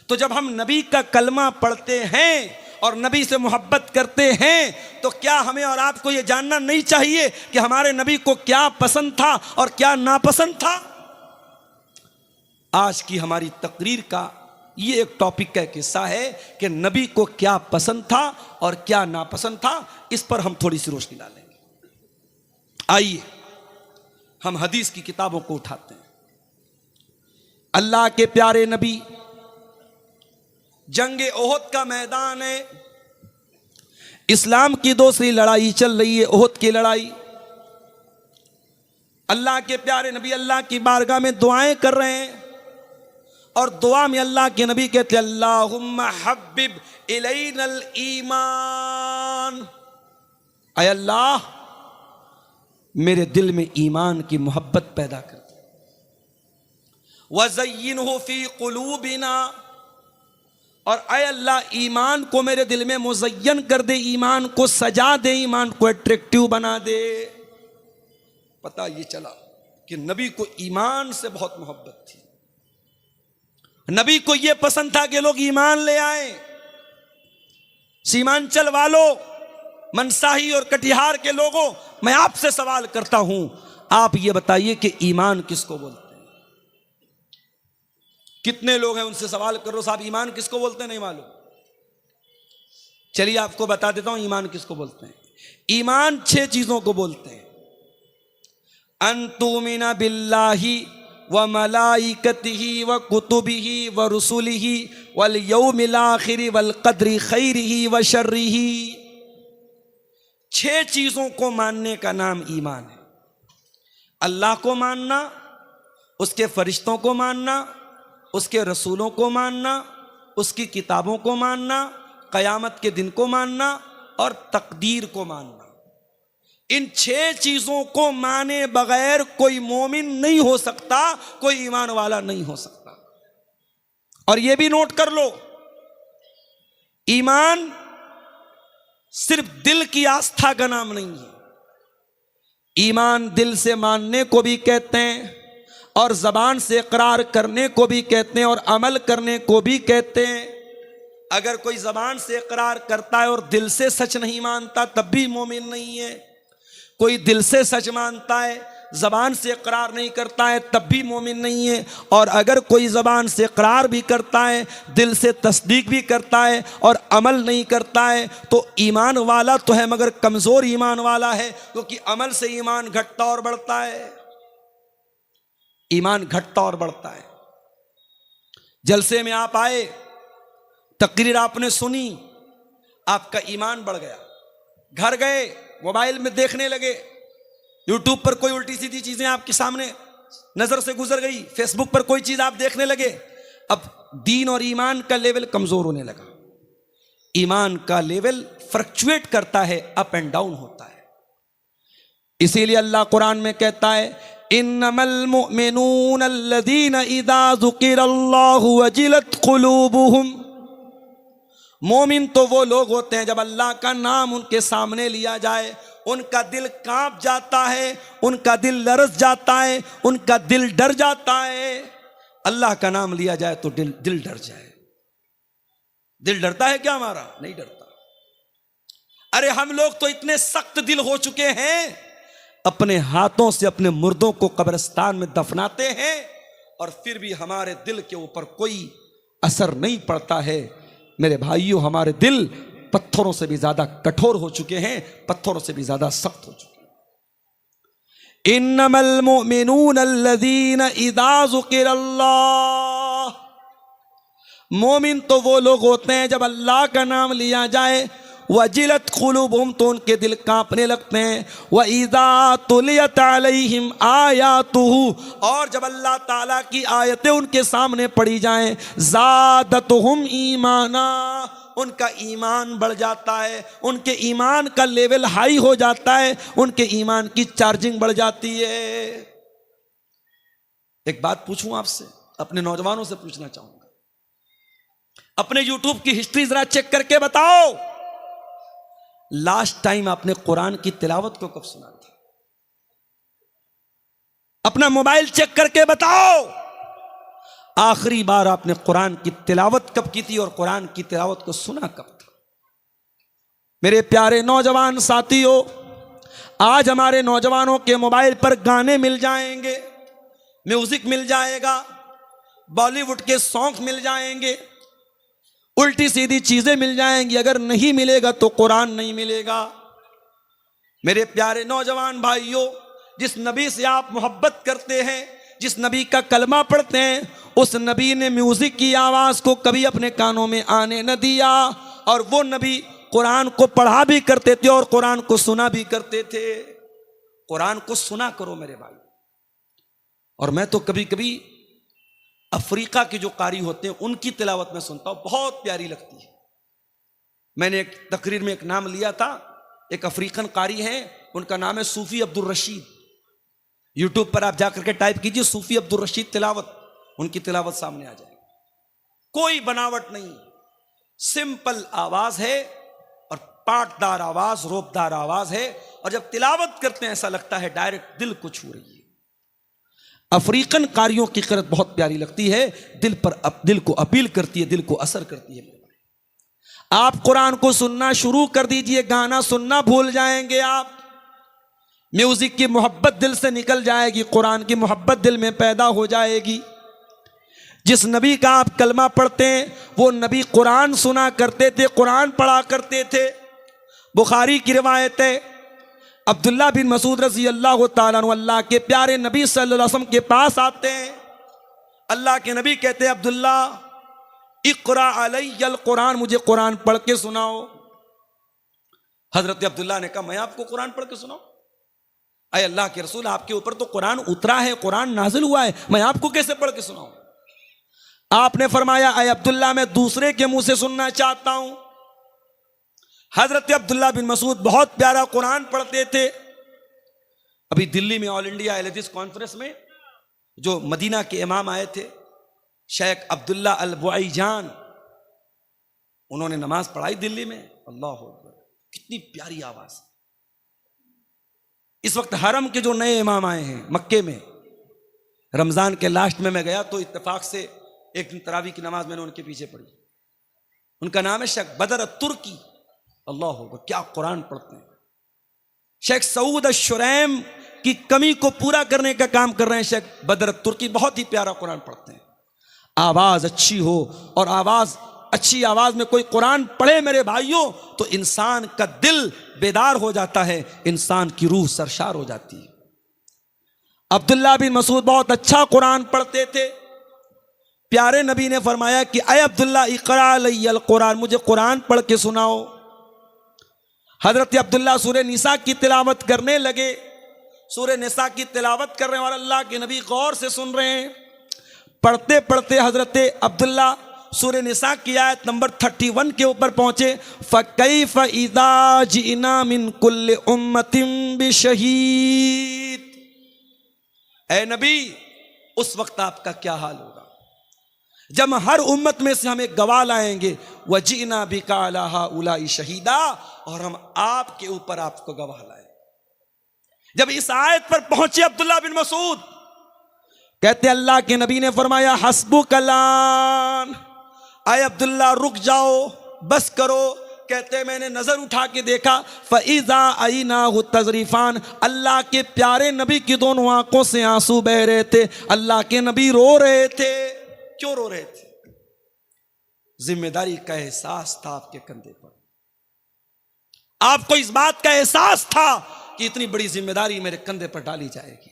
तो जब हम नबी का कलमा पढ़ते हैं और नबी से मोहब्बत करते हैं, तो क्या हमें और आपको यह जानना नहीं चाहिए कि हमारे नबी को क्या पसंद था और क्या नापसंद था? आज की हमारी तकरीर का ये एक टॉपिक का किस्सा है कि नबी को क्या पसंद था और क्या नापसंद था। इस पर हम थोड़ी सी रोशनी डालेंगे। आइए हम हदीस की किताबों को उठाते हैं। अल्लाह के प्यारे नबी, जंगे ओहद का मैदान है, इस्लाम की दूसरी लड़ाई चल रही है, ओहद की लड़ाई। अल्लाह के प्यारे नबी अल्लाह की बारगाह में दुआएं कर रहे हैं, और दुआ में अल्लाह के नबी कहते हैं, अल्लाहुम्मा हब्बिब इलैनल ईमान, ऐ अल्लाह मेरे दिल में ईमान की मोहब्बत पैदा कर दे। वज़य्यिनहु फी क़ुलूबिना, और ऐ अल्लाह ईमान को मेरे दिल में मुज़य्यन कर दे, ईमान को सजा दे, ईमान को अट्रैक्टिव बना दे। पता ये चला कि नबी को ईमान से बहुत मोहब्बत थी। नबी को यह पसंद था कि लोग ईमान ले आए। सीमांचल वालों, मनसाही और कटिहार के लोगों, मैं आपसे सवाल करता हूं, आप ये बताइए कि ईमान किसको बोलते हैं? कितने लोग हैं उनसे सवाल करो, साहब ईमान किसको बोलते हैं, नहीं मालूम? चलिए आपको बता देता हूं ईमान किसको बोलते हैं। ईमान 6 चीजों को बोलते हैं। अंतुमिना बिल्लाही व मलाइकतिही व कुतुबिही व रुसुलिही वल यौमिल आखिरी वल क़द्रि खैरिही व शर्रिही। 6 चीजों को मानने का नाम ईमान है। अल्लाह को मानना, उसके फरिश्तों को मानना, उसके रसूलों को मानना, उसकी किताबों को मानना, क़यामत के दिन को मानना और तकदीर को मानना। इन 6 चीजों को माने बगैर कोई मोमिन नहीं हो सकता, कोई ईमान वाला नहीं हो सकता। और यह भी नोट कर लो, ईमान सिर्फ दिल की आस्था का नाम नहीं है। ईमान दिल से मानने को भी कहते हैं, और जबान से इकरार करने को भी कहते हैं, और अमल करने को भी कहते हैं। अगर कोई जबान से इकरार करता है और दिल से सच नहीं मानता, तब भी मोमिन नहीं है। कोई दिल से सच मानता है, जबान से इकरार नहीं करता है, तब भी मोमिन नहीं है। और अगर कोई जबान से इकरार भी करता है, दिल से तस्दीक भी करता है और अमल नहीं करता है, तो ईमान वाला तो है मगर कमजोर ईमान वाला है, क्योंकि अमल से ईमान घटता और बढ़ता है। ईमान घटता और बढ़ता है। जलसे में आप आए, तकरीर आपने सुनी, आपका ईमान बढ़ गया। घर गए, मोबाइल में देखने लगे, यूट्यूब पर कोई उल्टी सीधी चीजें आपके सामने नजर से गुजर गई, फेसबुक पर कोई चीज आप देखने लगे, अब दीन और ईमान का लेवल कमजोर होने लगा। ईमान का लेवल फ्लक्चुएट करता है, अप एंड डाउन होता है। इसीलिए अल्लाह कुरान में कहता है, इन्नमल मुमिनून अल्लज़ीना इज़ा ज़ुकिरल्लाहु वजिलत क़ुलूबुहुम। मोमिन तो वो लोग होते हैं जब अल्लाह का नाम उनके सामने लिया जाए, उनका दिल कांप जाता है, उनका दिल लरज़ जाता है, उनका दिल डर जाता है। अल्लाह का नाम लिया जाए तो दिल डर जाए। दिल डरता है क्या हमारा? नहीं डरता। अरे हम लोग तो इतने सख्त दिल हो चुके हैं, अपने हाथों से अपने मुर्दों को कब्रिस्तान में दफनाते हैं, और फिर भी हमारे दिल के ऊपर कोई असर नहीं पड़ता है। मेरे भाइयों, हमारे दिल पत्थरों से भी ज्यादा कठोर हो चुके हैं, पत्थरों से भी ज्यादा सख्त हो चुके हैं। इन्नमल मुमिनून अल्लज़ीना इज़ा ज़ुकिरल्लाह। मोमिन तो वो लोग होते हैं जब अल्लाह का नाम लिया जाए, वजिलत क़ुलूबुहुम, तो उनके दिल कांपने लगते हैं। व इज़ा तुलियत अलैहिम आयातुहु, और जब अल्लाह ताला की आयतें उनके सामने पढ़ी जाएं, ज़ादतहुम ईमाना, उनका ईमान बढ़ जाता है, उनके ईमान का लेवल हाई हो जाता है, उनके ईमान की चार्जिंग बढ़ जाती है। एक बात पूछूं आपसे, अपने नौजवानों से पूछना चाहूंगा, अपने यूट्यूब की हिस्ट्री जरा चेक करके बताओ, लास्ट टाइम आपने कुरान की तिलावत को कब सुना था? अपना मोबाइल चेक करके बताओ, आखिरी बार आपने कुरान की तिलावत कब की थी और कुरान की तिलावत को सुना कब था? मेरे प्यारे नौजवान साथियों, आज हमारे नौजवानों के मोबाइल पर गाने मिल जाएंगे, म्यूजिक मिल जाएगा, बॉलीवुड के सॉन्ग मिल जाएंगे, उल्टी सीधी चीजें मिल जाएंगी। अगर नहीं मिलेगा तो कुरान नहीं मिलेगा। मेरे प्यारे नौजवान भाइयों, जिस नबी से आप मोहब्बत करते हैं, जिस नबी का कलमा पढ़ते हैं, उस नबी ने म्यूजिक की आवाज को कभी अपने कानों में आने न दिया, और वो नबी कुरान को पढ़ा भी करते थे और कुरान को सुना भी करते थे। कुरान को सुना करो मेरे भाई। और मैं तो कभी कभी अफ्रीका के जो कारी होते हैं उनकी तिलावत में सुनता हूं, बहुत प्यारी लगती है। मैंने एक तकरीर में एक नाम लिया था, एक अफ्रीकन कारी हैं, उनका नाम है सूफी अब्दुल रशीद। यूट्यूब पर आप जाकर के टाइप कीजिए सूफी अब्दुल रशीद तिलावत, उनकी तिलावत सामने आ जाएगी। कोई बनावट नहीं, सिंपल आवाज है और पाटदार आवाज, रोबदार आवाज है, और जब तिलावत करते हैं ऐसा लगता है डायरेक्ट दिल को छू रही है। अफ्रीकन कारियों की क़िरात बहुत प्यारी लगती है, दिल को अपील करती है, दिल को असर करती है। आप कुरान को सुनना शुरू कर दीजिए, गाना सुनना भूल जाएंगे आप, म्यूजिक की मोहब्बत दिल से निकल जाएगी, कुरान की मोहब्बत दिल में पैदा हो जाएगी। जिस नबी का आप कलमा पढ़ते हैं वो नबी कुरान सुना करते थे, कुरान पढ़ा करते थे। बुखारी की रिवायत है, अब्दुल्ला बिन मसूद रज़ी अल्लाह ताला अन्हु अल्लाह के प्यारे नबी सल्लल्लाहु अलैहि वसल्लम के पास आते हैं। अल्लाह के नबी कहते हैं, अब्दुल्ला इक़रा अलैयल कुरान, मुझे कुरान पढ़ के सुनाओ। हजरत अब्दुल्ला ने कहा, मैं आपको कुरान पढ़ के सुनाऊं? अय अल्लाह के रसूल, आपके ऊपर तो कुरान उतरा है, कुरान नाजिल हुआ है, मैं आपको कैसे पढ़ के सुनाऊं? आपने फरमाया, अय अब्दुल्ला मैं दूसरे के मुंह से सुनना चाहता हूं। हजरत अब्दुल्ला बिन मसूद बहुत प्यारा कुरान पढ़ते थे। अभी दिल्ली में ऑल इंडिया अहले हदीस कॉन्फ्रेंस में जो मदीना के इमाम आए थे, शेख अब्दुल्ला अल बुआईजान, उन्होंने नमाज पढ़ाई दिल्ली में। अल्लाह अकबर, कितनी प्यारी आवाज। इस वक्त हरम के जो नए इमाम आए हैं मक्के में, रमजान के लास्ट में मैं गया तो इत्तेफाक से एक दिन तरावी की नमाज मैंने उनके पीछे पढ़ी। उनका नाम है शेख बदर तुर्की। अल्लाह अकबर, क्या कुरान पढ़ते हैं। शेख सऊद शुरैम की कमी को पूरा करने का काम कर रहे हैं शेख बदर तुर्की, बहुत ही प्यारा कुरान पढ़ते हैं। आवाज अच्छी हो, और आवाज अच्छी आवाज में कोई कुरान पढ़े मेरे भाइयों, तो इंसान का दिल बेदार हो जाता है, इंसान की रूह सरशार हो जाती है। अब्दुल्ला बिन मसूद बहुत अच्छा कुरान पढ़ते थे। प्यारे नबी ने फरमाया कि अय अब्दुल्ला इक़रा अलैयल कुरान, मुझे कुरान पढ़ के सुनाओ। हजरत अब्दुल्ला सूरह निसा की तिलावत करने लगे। सूरह निसा की तिलावत कर रहे हैं और अल्लाह के नबी गौर से सुन रहे हैं। पढ़ते पढ़ते हजरत अब्दुल्ला सूरह निसा की आयत नंबर 31 के ऊपर पहुंचे। फ़कैफ़ इज़ा जिना मिन कुल्लि उम्मतिन बिशहीद, ऐ नबी उस वक्त आपका क्या हाल होगा जब हर उम्मत में से हम एक गवाह लाएंगे। वजीना बिका अला हाउलाई शहीदा, और हम आपके ऊपर आपको गवाह लाए। जब इस आयत पर पहुंचे अब्दुल्ला बिन मसूद, कहते अल्लाह के नबी ने फरमाया हस्बुक अलान, आए अब्दुल्ला रुक जाओ, बस करो। कहते मैंने नजर उठा के देखा, फ़इज़ा अईनाहु तज़रीफ़ान, अल्लाह के प्यारे नबी की दोनों आंखों से आंसू बह रहे थे। अल्लाह के नबी रो रहे थे। क्यों रो रहे थे? जिम्मेदारी का एहसास था आपके कंधे पर। आपको इस बात का एहसास था कि इतनी बड़ी जिम्मेदारी मेरे कंधे पर डाली जाएगी।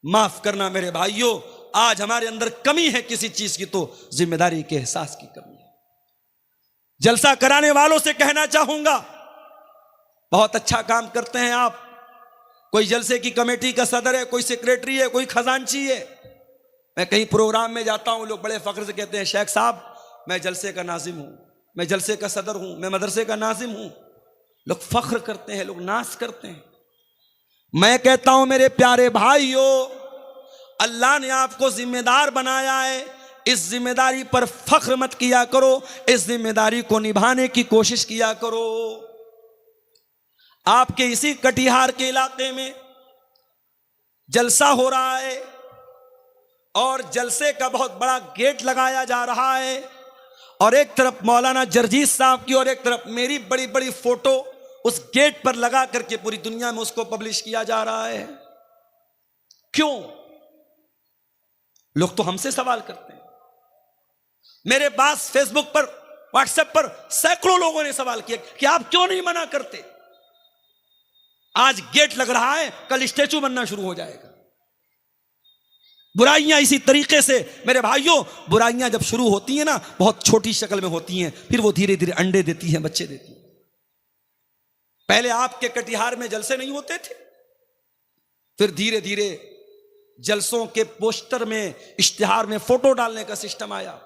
माफ करना मेरे भाइयों, आज हमारे अंदर कमी है किसी चीज की, तो जिम्मेदारी के एहसास की कमी है। जलसा कराने वालों से कहना चाहूंगा, बहुत अच्छा काम करते हैं आप। कोई जलसे की कमेटी का सदर है, कोई सेक्रेटरी है, कोई खजांची है। मैं कहीं प्रोग्राम में जाता हूं, लोग बड़े फख्र से कहते हैं शेख साहब मैं जलसे का नाजिम हूं, मैं जलसे का सदर हूं, मैं मदरसे का नाजिम हूं। लोग फख्र करते हैं, लोग नाज करते हैं। मैं कहता हूं मेरे प्यारे भाइयों, अल्लाह ने आपको जिम्मेदार बनाया है। इस जिम्मेदारी पर फख्र मत किया करो, इस जिम्मेदारी को निभाने की कोशिश किया करो। आपके इसी कटिहार के इलाके में जलसा हो रहा है और जलसे का बहुत बड़ा गेट लगाया जा रहा है, और एक तरफ मौलाना जर्जीस साहब की और एक तरफ मेरी बड़ी बड़ी फोटो उस गेट पर लगा करके पूरी दुनिया में उसको पब्लिश किया जा रहा है। क्यों? लोग तो हमसे सवाल करते हैं। मेरे पास फेसबुक पर, व्हाट्सएप पर सैकड़ों लोगों ने सवाल किया कि आप क्यों नहीं मना करते। आज गेट लग रहा है, कल स्टैचू बनना शुरू हो जाएगा। बुराइयां इसी तरीके से मेरे भाइयों, बुराइयां जब शुरू होती हैं ना, बहुत छोटी शक्ल में होती हैं, फिर वो धीरे धीरे अंडे देती हैं, बच्चे देती हैं। पहले आपके कटिहार में जलसे नहीं होते थे, फिर धीरे धीरे जलसों के पोस्टर में, इश्तिहार में फोटो डालने का सिस्टम आया।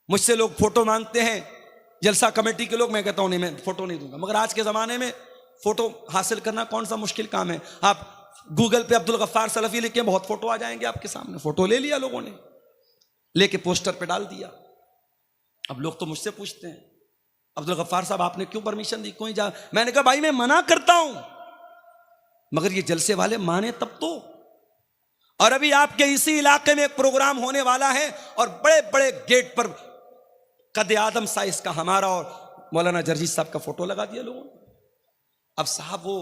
मुझसे लोग फोटो मांगते हैं, जलसा कमेटी के लोग, मैं कहता हूं नहीं, मैं फोटो नहीं दूंगा। मगर आज के जमाने में फोटो हासिल करना कौन सा मुश्किल काम है। आप गूगल पे अब्दुल गफ्फार सलफी लिखे, बहुत फोटो आ जाएंगे आपके सामने। फोटो ले लिया लोगों ने, लेके पोस्टर पे डाल दिया। अब लोग तो मुझसे पूछते हैं, अब्दुल गफ्फार साहब आपने क्यों परमिशन दी, कोई जा। मैंने कहा भाई मैं मना करता हूं, मगर ये जलसे वाले माने तब तो। और अभी आपके इसी इलाके में एक प्रोग्राम होने वाला है और बड़े बड़े गेट पर कद आदम साइज का हमारा और मौलाना जर्जीस साहब का फोटो लगा दिया लोगों ने। अब साहब वो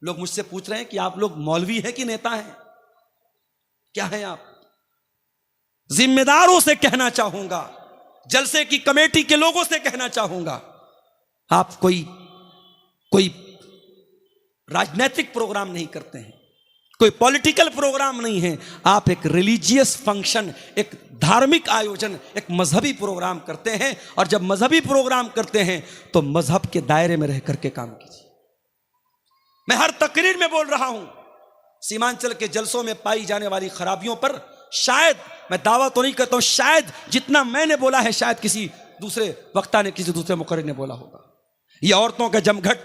लोग मुझसे पूछ रहे हैं कि आप लोग मौलवी हैं कि नेता हैं, क्या हैं आप। जिम्मेदारों से कहना चाहूंगा, जलसे की कमेटी के लोगों से कहना चाहूंगा, आप कोई राजनीतिक प्रोग्राम नहीं करते हैं, कोई पॉलिटिकल प्रोग्राम नहीं है। आप एक रिलीजियस फंक्शन, एक धार्मिक आयोजन, एक मजहबी प्रोग्राम करते हैं। और जब मजहबी प्रोग्राम करते हैं तो मजहब के दायरे में रह करके काम कीजिए। मैं हर तकरीर में बोल रहा हूं, सीमांचल के जलसों में पाई जाने वाली खराबियों पर शायद, मैं दावा तो नहीं करता हूं, शायद जितना मैंने बोला है शायद किसी दूसरे वक्ता ने, किसी दूसरे मुकर्रिर ने बोला होगा। ये औरतों का जमघट,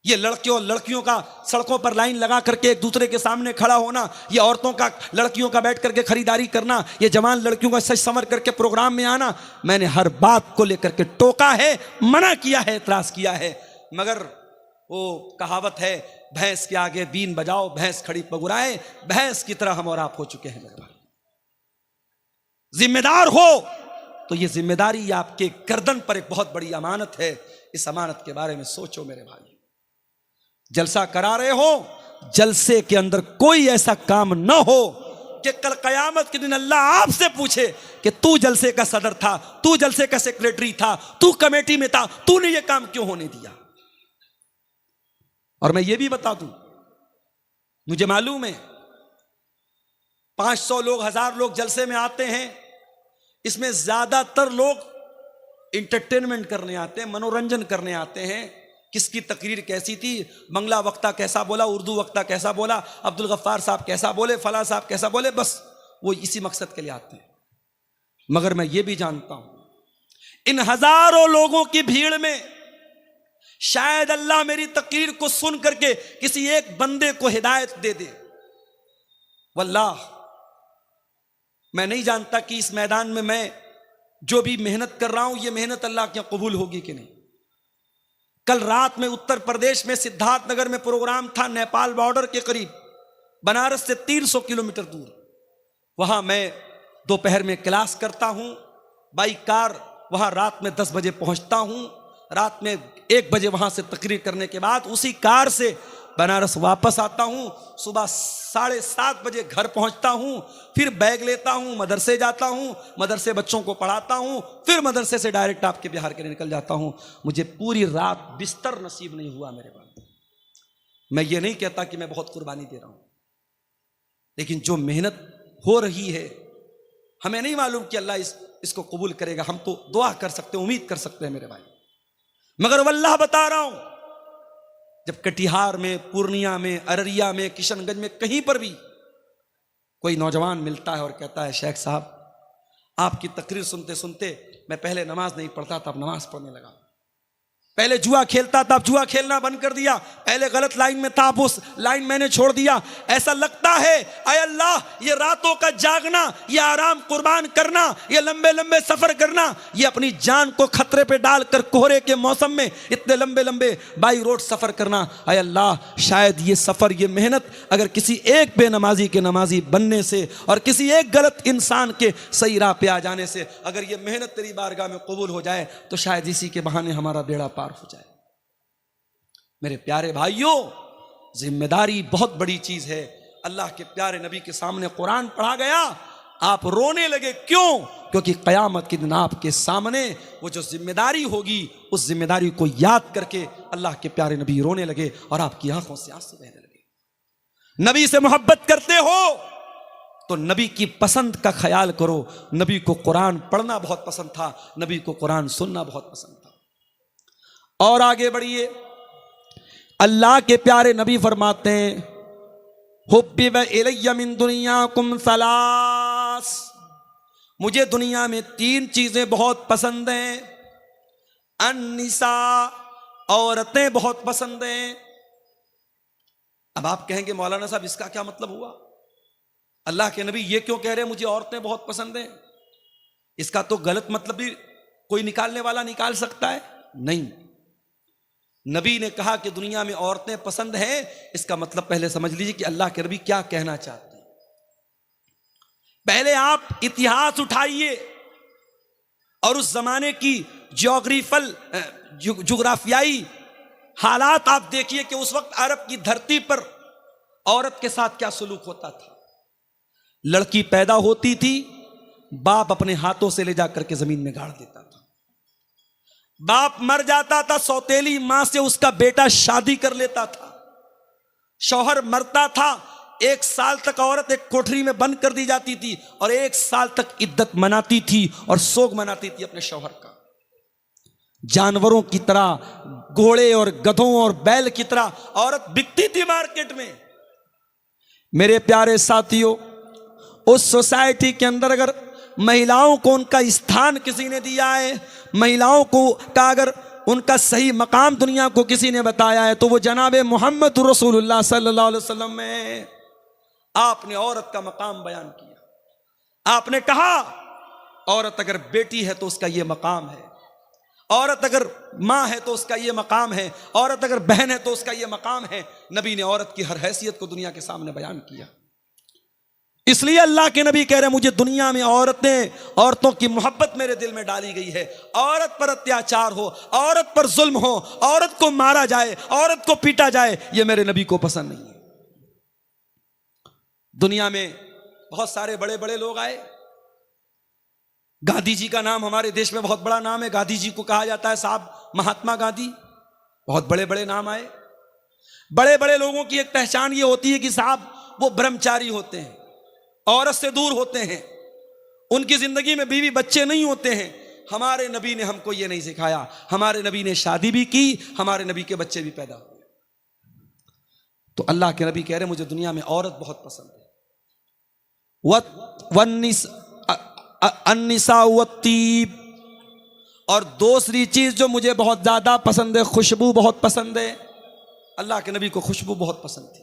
ये लड़कियों का सड़कों पर लाइन लगा करके एक दूसरे के सामने खड़ा होना, ये औरतों का, लड़कियों का बैठ करके खरीदारी करना, ये जवान लड़कियों का सज संवर करके प्रोग्राम में आना, मैंने हर बात को लेकर के टोका है, मना किया है, इतराज किया है। मगर वो कहावत है, भैंस के आगे बीन बजाओ, भैंस खड़ी पगुराए, भैंस की तरह हम और आप हो चुके हैं मेरे भाई। जिम्मेदार हो तो ये जिम्मेदारी आपके गर्दन पर एक बहुत बड़ी अमानत है। इस अमानत के बारे में सोचो मेरे भाई। जलसा करा रहे हो, जलसे के अंदर कोई ऐसा काम न हो कि कल कयामत के दिन अल्लाह आपसे पूछे कि तू जलसे का सदर था, तू जलसे का सेक्रेटरी था, तू कमेटी में था, तूने ये काम क्यों होने दिया। और मैं ये भी बता दूं, मुझे मालूम है 500 लोग, 1000 लोग जलसे में आते हैं, इसमें ज्यादातर लोग इंटरटेनमेंट करने आते हैं, मनोरंजन करने आते हैं। किसकी तकरीर कैसी थी, बंगला वक्ता कैसा बोला, उर्दू वक्ता कैसा बोला, अब्दुल गफ्फार साहब कैसा बोले, फला साहब कैसा बोले, बस वो इसी मकसद के लिए आते हैं। मगर मैं ये भी जानता हूं इन हजारों लोगों की भीड़ में शायद अल्लाह मेरी तकरीर को सुन करके किसी एक बंदे को हिदायत दे दे। वल्लाह मैं नहीं जानता कि इस मैदान में मैं जो भी मेहनत कर रहा हूं, ये मेहनत अल्लाह के कबूल होगी कि नहीं। कल रात में उत्तर प्रदेश में सिद्धार्थनगर में प्रोग्राम था, नेपाल बॉर्डर के करीब, बनारस से 300 किलोमीटर दूर। वहां मैं दोपहर में क्लास करता हूं, बाई कार वहां रात में 10 बजे पहुंचता हूं, रात में 1 बजे वहां से तकरीर करने के बाद उसी कार से बनारस वापस आता हूं, सुबह 7:30 बजे घर पहुंचता हूं, फिर बैग लेता हूं, मदरसे जाता हूं, मदरसे बच्चों को पढ़ाता हूं, फिर मदरसे से डायरेक्ट आपके बिहार के लिए निकल जाता हूं। मुझे पूरी रात बिस्तर नसीब नहीं हुआ मेरे पास। मैं ये नहीं कहता कि मैं बहुत कुर्बानी दे रहा हूं, लेकिन जो मेहनत हो रही है हमें नहीं मालूम कि अल्लाह इसको कबूल करेगा। हम तो दुआ कर सकते हैं, उम्मीद कर सकते हैं मेरे भाई। मगर वल्लाह बता रहा हूं, जब कटिहार में, पूर्णिया में, अररिया में, किशनगंज में कहीं पर भी कोई नौजवान मिलता है और कहता है शेख साहब आपकी तकरीर सुनते सुनते मैं पहले नमाज नहीं पढ़ता था, अब नमाज पढ़ने लगा, पहले जुआ खेलता था, अब जुआ खेलना बंद कर दिया। पहले गलत लाइन में था, अब उस लाइन मैंने छोड़ दिया। ऐसा लगता है आय अल्लाह, ये रातों का जागना, ये आराम कुर्बान करना, ये लंबे लंबे सफर करना, ये अपनी जान को खतरे पे डालकर कोहरे के मौसम में इतने लंबे लंबे बाई रोड सफर करना, आय अल्लाह, शायद ये सफर, ये मेहनत अगर किसी एक बेनमाजी के नमाजी बनने से और किसी एक गलत इंसान के सही राह पे आ जाने से अगर ये मेहनत तेरी बारगाह में कबूल हो जाए तो शायद इसी के बहाने हमारा बेड़ा पार हो जाए। मेरे प्यारे भाइयों, जिम्मेदारी बहुत बड़ी चीज है। अल्लाह के प्यारे नबी के सामने कुरान पढ़ा गया, आप रोने लगे, क्यों? क्योंकि कयामत के दिन आपके सामने वो जो जिम्मेदारी होगी, उस जिम्मेदारी को याद करके अल्लाह के प्यारे नबी रोने लगे और आपकी आंखों से आंसू बहने लगे। नबी से मोहब्बत करते हो तो नबी की पसंद का ख्याल करो। नबी को कुरान पढ़ना बहुत पसंद था, नबी को कुरान सुनना बहुत पसंद था। और आगे बढ़िए, अल्लाह के प्यारे नबी फरमाते हैं, हुब्बिब इलय्या मिन दुनियाकुम सलास, मुझे दुनिया में 3 चीजें बहुत पसंद हैं। अन्निसा, औरतें बहुत पसंद हैं। अब आप कहेंगे मौलाना साहब इसका क्या मतलब हुआ? अल्लाह के नबी ये क्यों कह रहे हैं मुझे औरतें बहुत पसंद हैं? इसका तो गलत मतलब भी कोई निकालने वाला निकाल सकता है? नहीं, नबी ने कहा कि दुनिया में औरतें पसंद हैं, इसका मतलब पहले समझ लीजिए कि अल्लाह के नबी क्या कहना चाहते हैं। पहले आप इतिहास उठाइए और उस जमाने की जुग्राफियाई हालात आप देखिए कि उस वक्त अरब की धरती पर औरत के साथ क्या सलूक होता था। लड़की पैदा होती थी, बाप अपने हाथों से ले जाकर के जमीन में गाड़ देता था। बाप मर जाता था, सौतेली मां से उसका बेटा शादी कर लेता था। शौहर मरता था, 1 साल तक औरत एक कोठरी में बंद कर दी जाती थी और 1 साल तक इद्दत मनाती थी और सोग मनाती थी अपने शौहर का। जानवरों की तरह, घोड़े और गधों और बैल की तरह औरत बिकती थी मार्केट में। मेरे प्यारे साथियों, उस सोसाइटी के अंदर अगर महिलाओं को उनका स्थान किसी ने दिया है, महिलाओं को का अगर उनका सही मकाम दुनिया को किसी ने बताया है, तो वो जनाबे मोहम्मद रसूलुल्लाह सल्लल्लाहु अलैहि वसल्लम में आपने औरत का मकाम बयान किया। आपने कहा औरत अगर बेटी है तो उसका ये मकाम है, औरत अगर माँ है तो उसका ये मकाम है, औरत अगर बहन है तो उसका ये मकाम है। नबी ने औरत की हर हैसियत को दुनिया के सामने बयान किया। इसलिए अल्लाह के नबी कह रहे हैं मुझे दुनिया में औरतों की मोहब्बत मेरे दिल में डाली गई है। औरत पर अत्याचार हो, औरत पर जुल्म हो, औरत को मारा जाए, औरत को पीटा जाए, ये मेरे नबी को पसंद नहीं है। दुनिया में बहुत सारे बड़े बड़े लोग आए। गांधी जी का नाम हमारे देश में बहुत बड़ा नाम है, गांधी जी को कहा जाता है साहब महात्मा गांधी। बहुत बड़े बड़े नाम आए। बड़े बड़े लोगों की एक पहचान ये होती है कि साहब वो ब्रह्मचारी होते हैं, औरत से दूर होते हैं, उनकी जिंदगी में बीवी बच्चे नहीं होते हैं। हमारे नबी ने हमको ये नहीं सिखाया। हमारे नबी ने शादी भी की, हमारे नबी के बच्चे भी पैदा हुए। तो अल्लाह के नबी कह रहे मुझे दुनिया में औरत बहुत पसंद है। अन्निसा वत्तीब, और दूसरी चीज जो मुझे बहुत ज्यादा पसंद है, खुशबू बहुत पसंद है। अल्लाह के नबी को खुशबू बहुत पसंद थी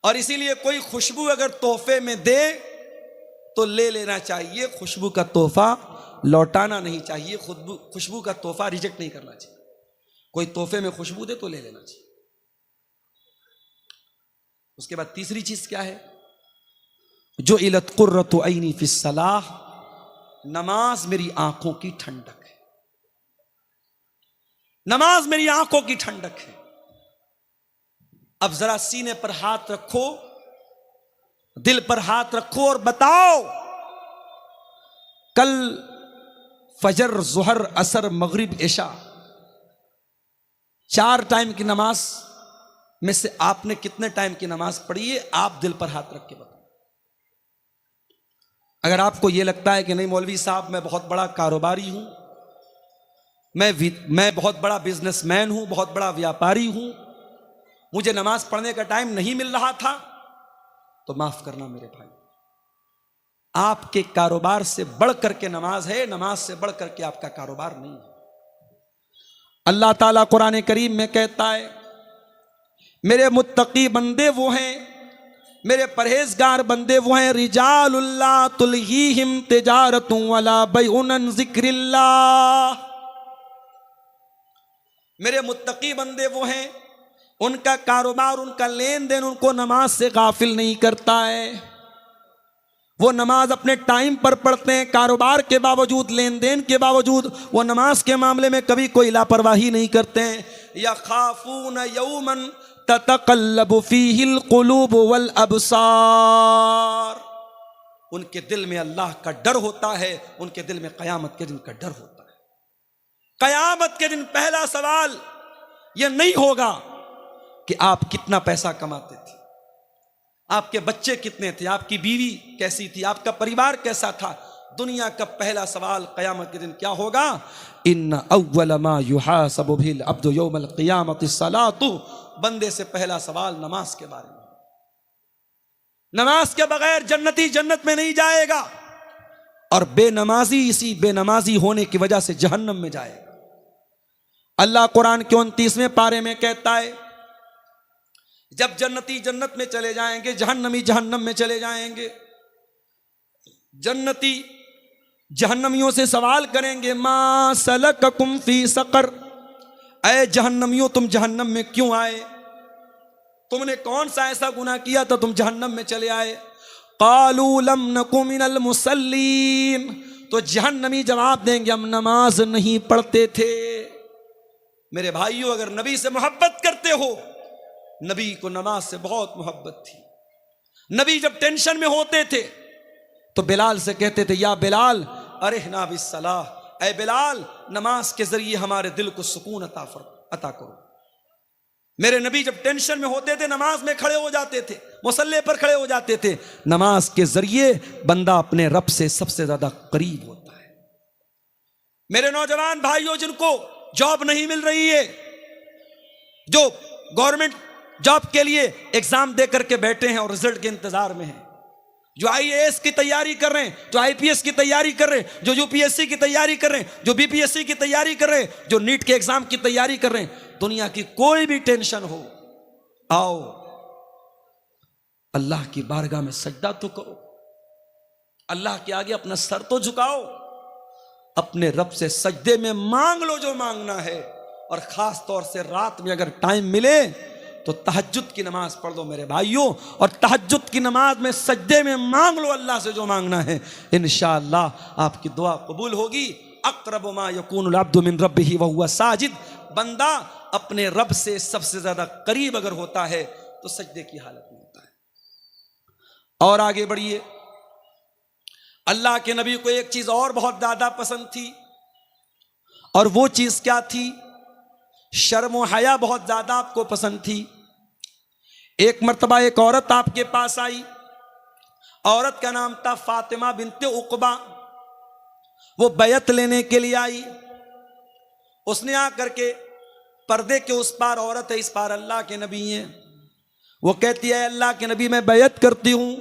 और इसीलिए कोई खुशबू अगर तोहफे में दे तो ले लेना चाहिए। खुशबू का तोहफा लौटाना नहीं चाहिए, खुशबू का तोहफा रिजेक्ट नहीं करना चाहिए। कोई तोहफे में खुशबू दे तो ले लेना चाहिए। उसके बाद तीसरी चीज क्या है? जो इलत कुर्रतु ऐनी फिस्सलाह, नमाज मेरी आंखों की ठंडक है। नमाज मेरी आंखों की ठंडक है। अब जरा सीने पर हाथ रखो, दिल पर हाथ रखो और बताओ, कल फजर, जुहर, असर, मगरिब, इशा 4 टाइम की नमाज में से आपने कितने टाइम की नमाज पढ़ी है? आप दिल पर हाथ रख के बताओ। अगर आपको यह लगता है कि नहीं मौलवी साहब मैं बहुत बड़ा कारोबारी हूं, मैं बहुत बड़ा बिजनेसमैन हूं, बहुत बड़ा व्यापारी हूं, मुझे नमाज पढ़ने का टाइम नहीं मिल रहा था, तो माफ करना मेरे भाई, आपके कारोबार से बढ़ करके नमाज है, नमाज से बढ़ करके आपका कारोबार नहीं है। अल्लाह ताला कुरान करीम में कहता है, मेरे मुत्तकी बंदे वो हैं, मेरे परहेजगार बंदे वो हैं, रिजालुल्ला तुलहीहिम तिजारतुन वला बैउन अन जिक्रिल्लाह। मेरे मुत्तकी बंदे वो हैं, उनका कारोबार, उनका लेन देन उनको नमाज से गाफिल नहीं करता है। वो नमाज अपने टाइम पर पढ़ते हैं, कारोबार के बावजूद, लेन देन के बावजूद वो नमाज के मामले में कभी कोई लापरवाही नहीं करते हैं। यखाफून यौमन ततक़ल्लबु फ़ीहिल क़ुलूब वल अबसार। उनके दिल में अल्लाह का डर होता है, उनके दिल में क़यामत के दिन का डर होता है। क़यामत के दिन पहला सवाल यह नहीं होगा कि आप कितना पैसा कमाते थे, आपके बच्चे कितने थे, आपकी बीवी कैसी थी, आपका परिवार कैसा था। दुनिया का पहला सवाल क़यामत के दिन क्या होगा? इन्ना अव्वल मा युहासबु बिहिल अब्दु यौमल क़ियामति सलातु। बंदे से पहला सवाल नमाज के बारे में। नमाज के बगैर जन्नती जन्नत में नहीं जाएगा, और बेनमाजी इसी बेनमाजी होने की वजह से जहन्नम में जाएगा। अल्लाह कुरान के 29वें पारे में कहता है, जब जन्नती जन्नत में चले जाएंगे, जहन्नमी जहन्नम में चले जाएंगे, जन्नती जहन्नमियों से सवाल करेंगे, मा सलककुम फी सकर। ऐ जहन्नमियों, तुम जहन्नम में क्यों आए? तुमने कौन सा ऐसा गुनाह किया था तुम जहन्नम में चले आए? कालू लम नकु मिनल मुसल्लीन। तो जहन्नमी जवाब देंगे, हम नमाज नहीं पढ़ते थे। मेरे भाइयों, अगर नबी से मोहब्बत करते हो, नबी को नमाज से बहुत मोहब्बत थी। नबी जब टेंशन में होते थे तो बिलाल से कहते थे, या बिलाल अरिहना बिस्सलाह। ऐ बिलाल, नमाज के जरिए हमारे दिल को सुकून अता करो। मेरे नबी जब टेंशन में होते थे नमाज में खड़े हो जाते थे, मुसल्ले पर खड़े हो जाते थे। नमाज के जरिए बंदा अपने रब से सबसे ज्यादा करीब होता है। मेरे नौजवान भाइयों, जिनको जॉब नहीं मिल रही है, जो गवर्नमेंट जॉब के लिए एग्जाम दे करके बैठे हैं और रिजल्ट के इंतजार में हैं, जो आईएएस की तैयारी कर रहे हैं, जो आईपीएस की तैयारी कर रहे हैं, जो यूपीएससी की तैयारी कर रहे हैं, जो बीपीएससी की तैयारी कर रहे हैं, जो नीट के एग्जाम की तैयारी कर रहे हैं, दुनिया की कोई भी टेंशन हो, आओ अल्लाह की बारगाह में सजदा तो करो, अल्लाह के आगे अपना सर तो झुकाओ, अपने रब से सजदे में मांग लो जो मांगना है। और खास तौर से रात में अगर टाइम मिले तो तहज्जुद की नमाज पढ़ दो मेरे भाइयों, और तहज्जुद की नमाज में सजदे में मांग लो अल्लाह से जो मांगना है। इंशाअल्लाह आपकी दुआ कबूल होगी। अक़रबु मा यकूनुल अब्दु मिन रब्बिही व हुवा साजिद। बंदा अपने रब से सबसे ज्यादा करीब अगर होता है तो सजदे की हालत में होता है। और आगे बढ़िए, अल्लाह के नबी को एक चीज और बहुत ज्यादा पसंद थी, और वो चीज क्या थी? शर्म व हया बहुत ज्यादा आपको पसंद थी। एक मर्तबा एक औरत आपके पास आई। औरत का नाम था फातिमा बिनते उक़बा। वो बैत लेने के लिए आई। उसने आकर के, पर्दे के उस पार औरत है, इस पार अल्लाह के नबी हैं। वो कहती है, अल्लाह के नबी मैं बैत करती हूं।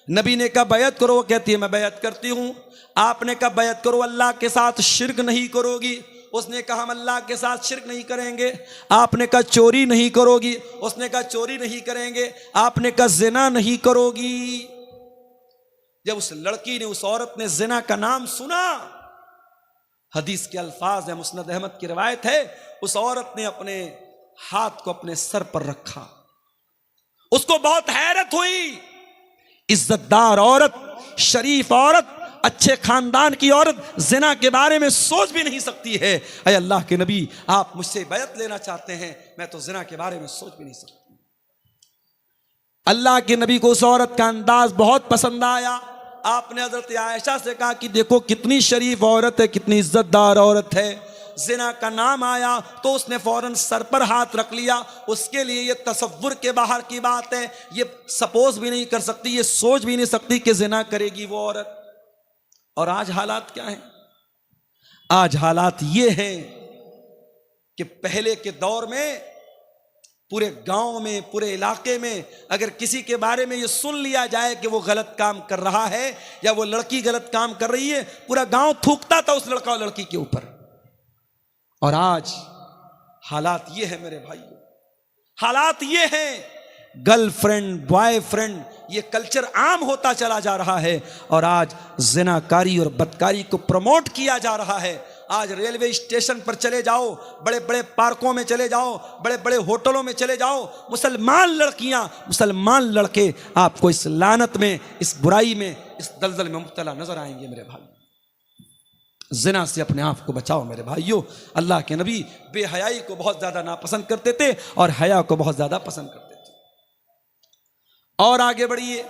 नबी ने कहा बैत करो, वो कहती है मैं बैत करती हूं। आपने कहा बैत करो, अल्लाह के साथ शिर्क नहीं करोगी। उसने कहा हम अल्लाह के साथ शिर्क नहीं करेंगे। आपने कहा चोरी नहीं करोगी। उसने कहा चोरी नहीं करेंगे। आपने कहा जिना नहीं करोगी। जब उस लड़की ने, उस औरत ने जिना का नाम सुना, हदीस के अल्फाज है, मुस्नद अहमद की रिवायत है, उस औरत ने अपने हाथ को अपने सर पर रखा। उसको बहुत हैरत हुई। इज्जतदार औरत, शरीफ औरत, अच्छे खानदान की औरत जिना के बारे में सोच भी नहीं सकती है। अय अल्लाह के नबी, आप मुझसे बैत लेना चाहते हैं, मैं तो जिना के बारे में सोच भी नहीं सकती। अल्लाह के नबी को उस औरत का अंदाज बहुत पसंद आया। आपने हजरत आयशा से कहा कि देखो कितनी शरीफ औरत है, कितनी इज्जतदार औरत है। जिना का नाम आया तो उसने फौरन सर पर हाथ रख लिया। उसके लिए ये तसव्वुर के बाहर की बात है, ये सपोज भी नहीं कर सकती, ये सोच भी नहीं सकती कि जिना करेगी वो औरत। और आज हालात क्या हैं? आज हालात ये हैं कि पहले के दौर में पूरे गांव में, पूरे इलाके में अगर किसी के बारे में ये सुन लिया जाए कि वो गलत काम कर रहा है या वो लड़की गलत काम कर रही है, पूरा गांव थूकता था उस लड़का और लड़की के ऊपर। और आज हालात ये है मेरे भाइयों, हालात ये हैं, गर्लफ्रेंड बॉयफ्रेंड ये कल्चर आम होता चला जा रहा है। और आज जिनाकारी और बदकारी को प्रमोट किया जा रहा है। आज रेलवे स्टेशन पर चले जाओ, बड़े बड़े पार्कों में चले जाओ, बड़े बड़े होटलों में चले जाओ, मुसलमान लड़कियां मुसलमान लड़के आपको इस लानत में, इस बुराई में, इस दलदल में मुब्तला नजर आएंगे मेरे भाई। जिना से अपने आप को बचाओ मेरे भाइयों। अल्लाह के नबी बेहयाई को बहुत ज्यादा नापसंद करते थे और हया को बहुत ज्यादा पसंद करते थे। और आगे बढ़िए,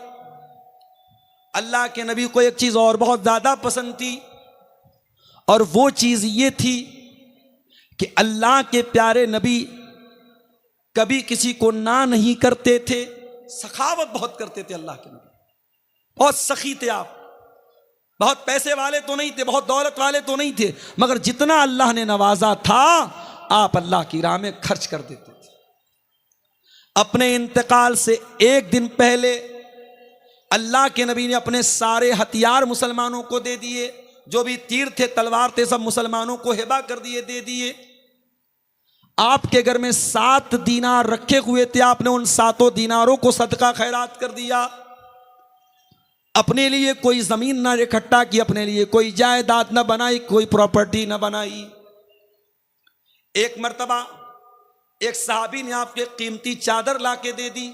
अल्लाह के नबी को एक चीज और बहुत ज्यादा पसंद थी, और वो चीज ये थी कि अल्लाह के प्यारे नबी कभी किसी को ना नहीं करते थे, सखावत बहुत करते थे। अल्लाह के नबी बहुत सखी थे। आप बहुत पैसे वाले तो नहीं थे, बहुत दौलत वाले तो नहीं थे, मगर जितना अल्लाह ने नवाजा था आप अल्लाह की राह में खर्च कर देते थे। अपने इंतकाल से एक दिन पहले अल्लाह के नबी ने अपने सारे हथियार मुसलमानों को दे दिए, जो भी तीर थे तलवार थे सब मुसलमानों को हिबा कर दिए, दे दिए। आपके घर में 7 दीनार रखे हुए थे, आपने उन 7 दीनारों को सदका खैरात कर दिया। अपने लिए कोई जमीन ना इकट्ठा की, अपने लिए कोई जायदाद ना बनाई, कोई प्रॉपर्टी ना बनाई। एक मर्तबा एक सहाबी ने आपके कीमती चादर लाके दे दी।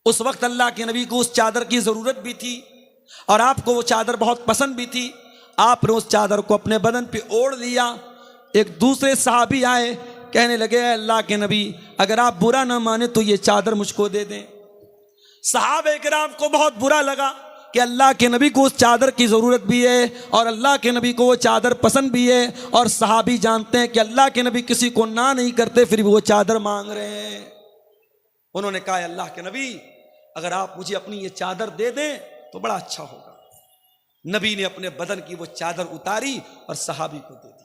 उस वक्त अल्लाह के नबी को उस चादर की जरूरत भी थी और आपको वो चादर बहुत पसंद भी थी। आपने उस चादर को अपने बदन पे ओढ़ लिया। एक दूसरे सहाबी आए, कहने लगे अल्लाह के नबी अगर आप बुरा ना माने तो ये चादर मुझको दे दें। सहाबे किराम को बहुत बुरा लगा कि अल्लाह के नबी को उस चादर की ज़रूरत भी है और अल्लाह के नबी को वो चादर पसंद भी है, और सहाबी जानते हैं कि अल्लाह के नबी किसी को ना नहीं करते, फिर भी वो चादर मांग रहे हैं। उन्होंने कहा अल्लाह के नबी अगर आप मुझे अपनी ये चादर दे दें तो बड़ा अच्छा होगा। नबी ने अपने बदन की वो चादर उतारी और सहाबी को दे दी।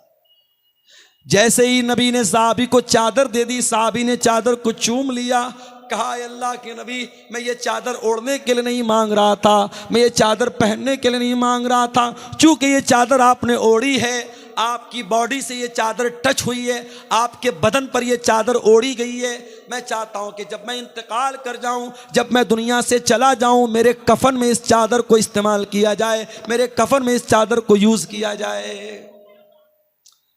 जैसे ही नबी ने सहाबी को चादर दे दी, सहाबी ने चादर को चूम लिया। कहा अल्लाह के नबी मैं ये चादर ओढ़ने के लिए नहीं मांग रहा था, मैं ये चादर पहनने के लिए नहीं मांग रहा था, चूंकि ये चादर आपने ओढ़ी है, आपकी बॉडी से ये चादर टच हुई है, आपके बदन पर ये चादर ओढ़ी गई है। मैं चाहता हूं कि जब मैं इंतकाल कर जाऊं, जब मैं दुनिया से चला जाऊं, मेरे कफन में इस चादर को इस्तेमाल किया जाए, मेरे कफन में इस चादर को यूज किया जाए।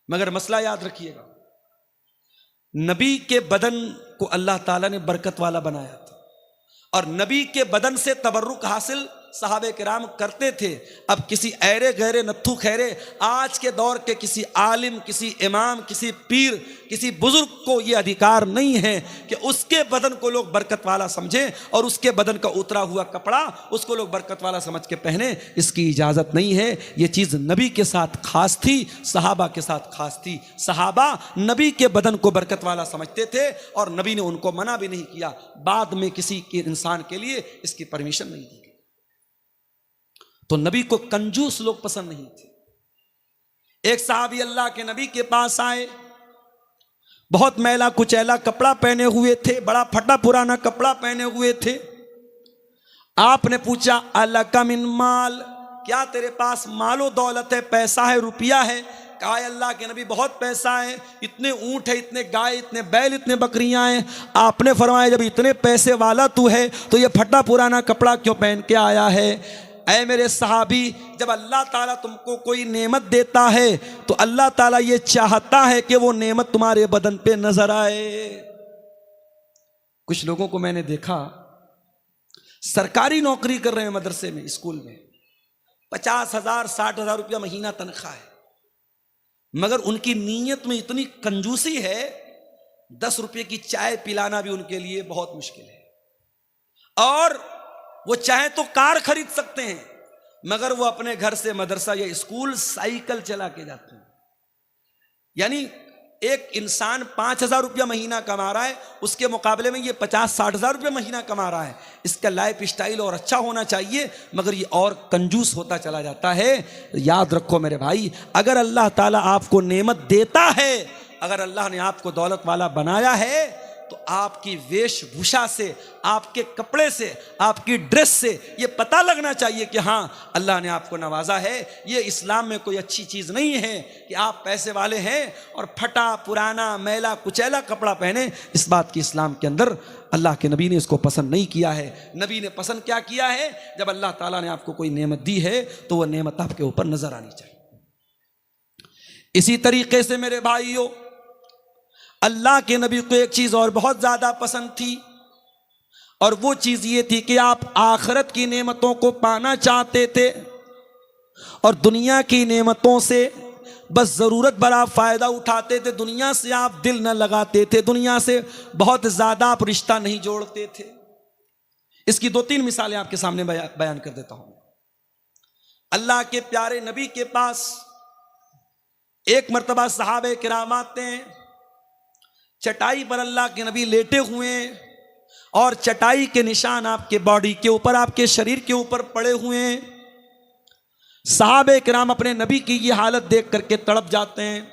मगर मसला याद रखिएगा, नबी के बदन को अल्लाह ताला ने बरकत वाला बनाया था और नबी के बदन से तबर्रुक हासिल सहाबे किराम करते थे। अब किसी ऐरे गहरे नत्थु खैरे आज के दौर के किसी आलिम, किसी इमाम, किसी पीर, किसी बुजुर्ग को यह अधिकार नहीं है कि उसके बदन को लोग बरकत वाला समझें और उसके बदन का उतरा हुआ कपड़ा उसको लोग बरकत वाला समझ के पहने। इसकी इजाज़त नहीं है। यह चीज़ नबी के साथ खास थी, सहाबा के साथ खास थी। सहाबा नबी के बदन को बरकत वाला समझते थे और नबी ने उनको मना भी नहीं किया। बाद में किसी के इंसान के लिए इसकी परमिशन नहीं दी। तो नबी को कंजूस लोग पसंद नहीं थे। एक साहबी अल्लाह के नबी के पास आए, बहुत मैला कुचैला कपड़ा पहने हुए थे, बड़ा फटा पुराना कपड़ा पहने हुए थे। आपने पूछा अलका मिन माल, क्या तेरे पास मालो दौलत है, पैसा है, रुपया है? कहा अल्लाह के नबी बहुत पैसा है, इतने ऊंट है, इतने गाय, इतने बैल, इतने बकरियां हैं। आपने फरमाया जब इतने पैसे वाला तू है तो ये फटा पुराना कपड़ा क्यों पहन के आया है? ऐ मेरे सहाबी, जब अल्लाह ताला तुमको कोई नेमत देता है तो अल्लाह ताला ये चाहता है कि वो नेमत तुम्हारे बदन पे नजर आए। कुछ लोगों को मैंने देखा सरकारी नौकरी कर रहे हैं, मदरसे में, स्कूल में, 50,000 60,000 रुपया महीना तनख्वाह है, मगर उनकी नीयत में इतनी कंजूसी है 10 रुपये की चाय पिलाना भी उनके लिए बहुत मुश्किल है। और वो चाहे तो कार खरीद सकते हैं, मगर वो अपने घर से मदरसा या स्कूल साइकिल चला के जाते हैं। यानी एक इंसान 5,000 रुपया महीना कमा रहा है, उसके मुकाबले में ये 50-60,000 रुपया महीना कमा रहा है। इसका लाइफ स्टाइल और अच्छा होना चाहिए, मगर ये और कंजूस होता चला जाता है। याद रखो मेरे भाई, अगर अल्लाह ताला आपको नेमत देता है, अगर अल्लाह ने आपको दौलत वाला बनाया है, तो तो आपकी वेशभूषा से, आपके कपड़े से, आपकी ड्रेस से ये पता लगना चाहिए कि हाँ अल्लाह ने आपको नवाजा है। ये इस्लाम में कोई अच्छी चीज़ नहीं है कि आप पैसे वाले हैं और फटा पुराना मैला कुचैला कपड़ा पहने। इस बात की इस्लाम के अंदर अल्लाह के नबी ने इसको पसंद नहीं किया है। नबी ने पसंद क्या किया है, जब अल्लाह ताला ने आपको कोई नेमत दी है तो वह नेमत आपके ऊपर नजर आनी चाहिए। इसी तरीके से मेरे भाइयों, अल्लाह के नबी को एक चीज और बहुत ज्यादा पसंद थी, और वो चीज ये थी कि आप आखिरत की नेमतों को पाना चाहते थे और दुनिया की नेमतों से बस जरूरत भर आप फायदा उठाते थे। दुनिया से आप दिल न लगाते थे, दुनिया से बहुत ज्यादा आप रिश्ता नहीं जोड़ते थे। इसकी 2-3 मिसालें आपके सामने बयान कर देता हूं। अल्लाह के प्यारे नबी के पास एक मर्तबा सहाबे किराम आते हैं, चटाई पर अल्लाह के नबी लेटे हुए हैं और चटाई के निशान आपके बॉडी के ऊपर, आपके शरीर के ऊपर पड़े हुए हैं। सहाबे किराम अपने नबी की ये हालत देख करके तड़प जाते हैं।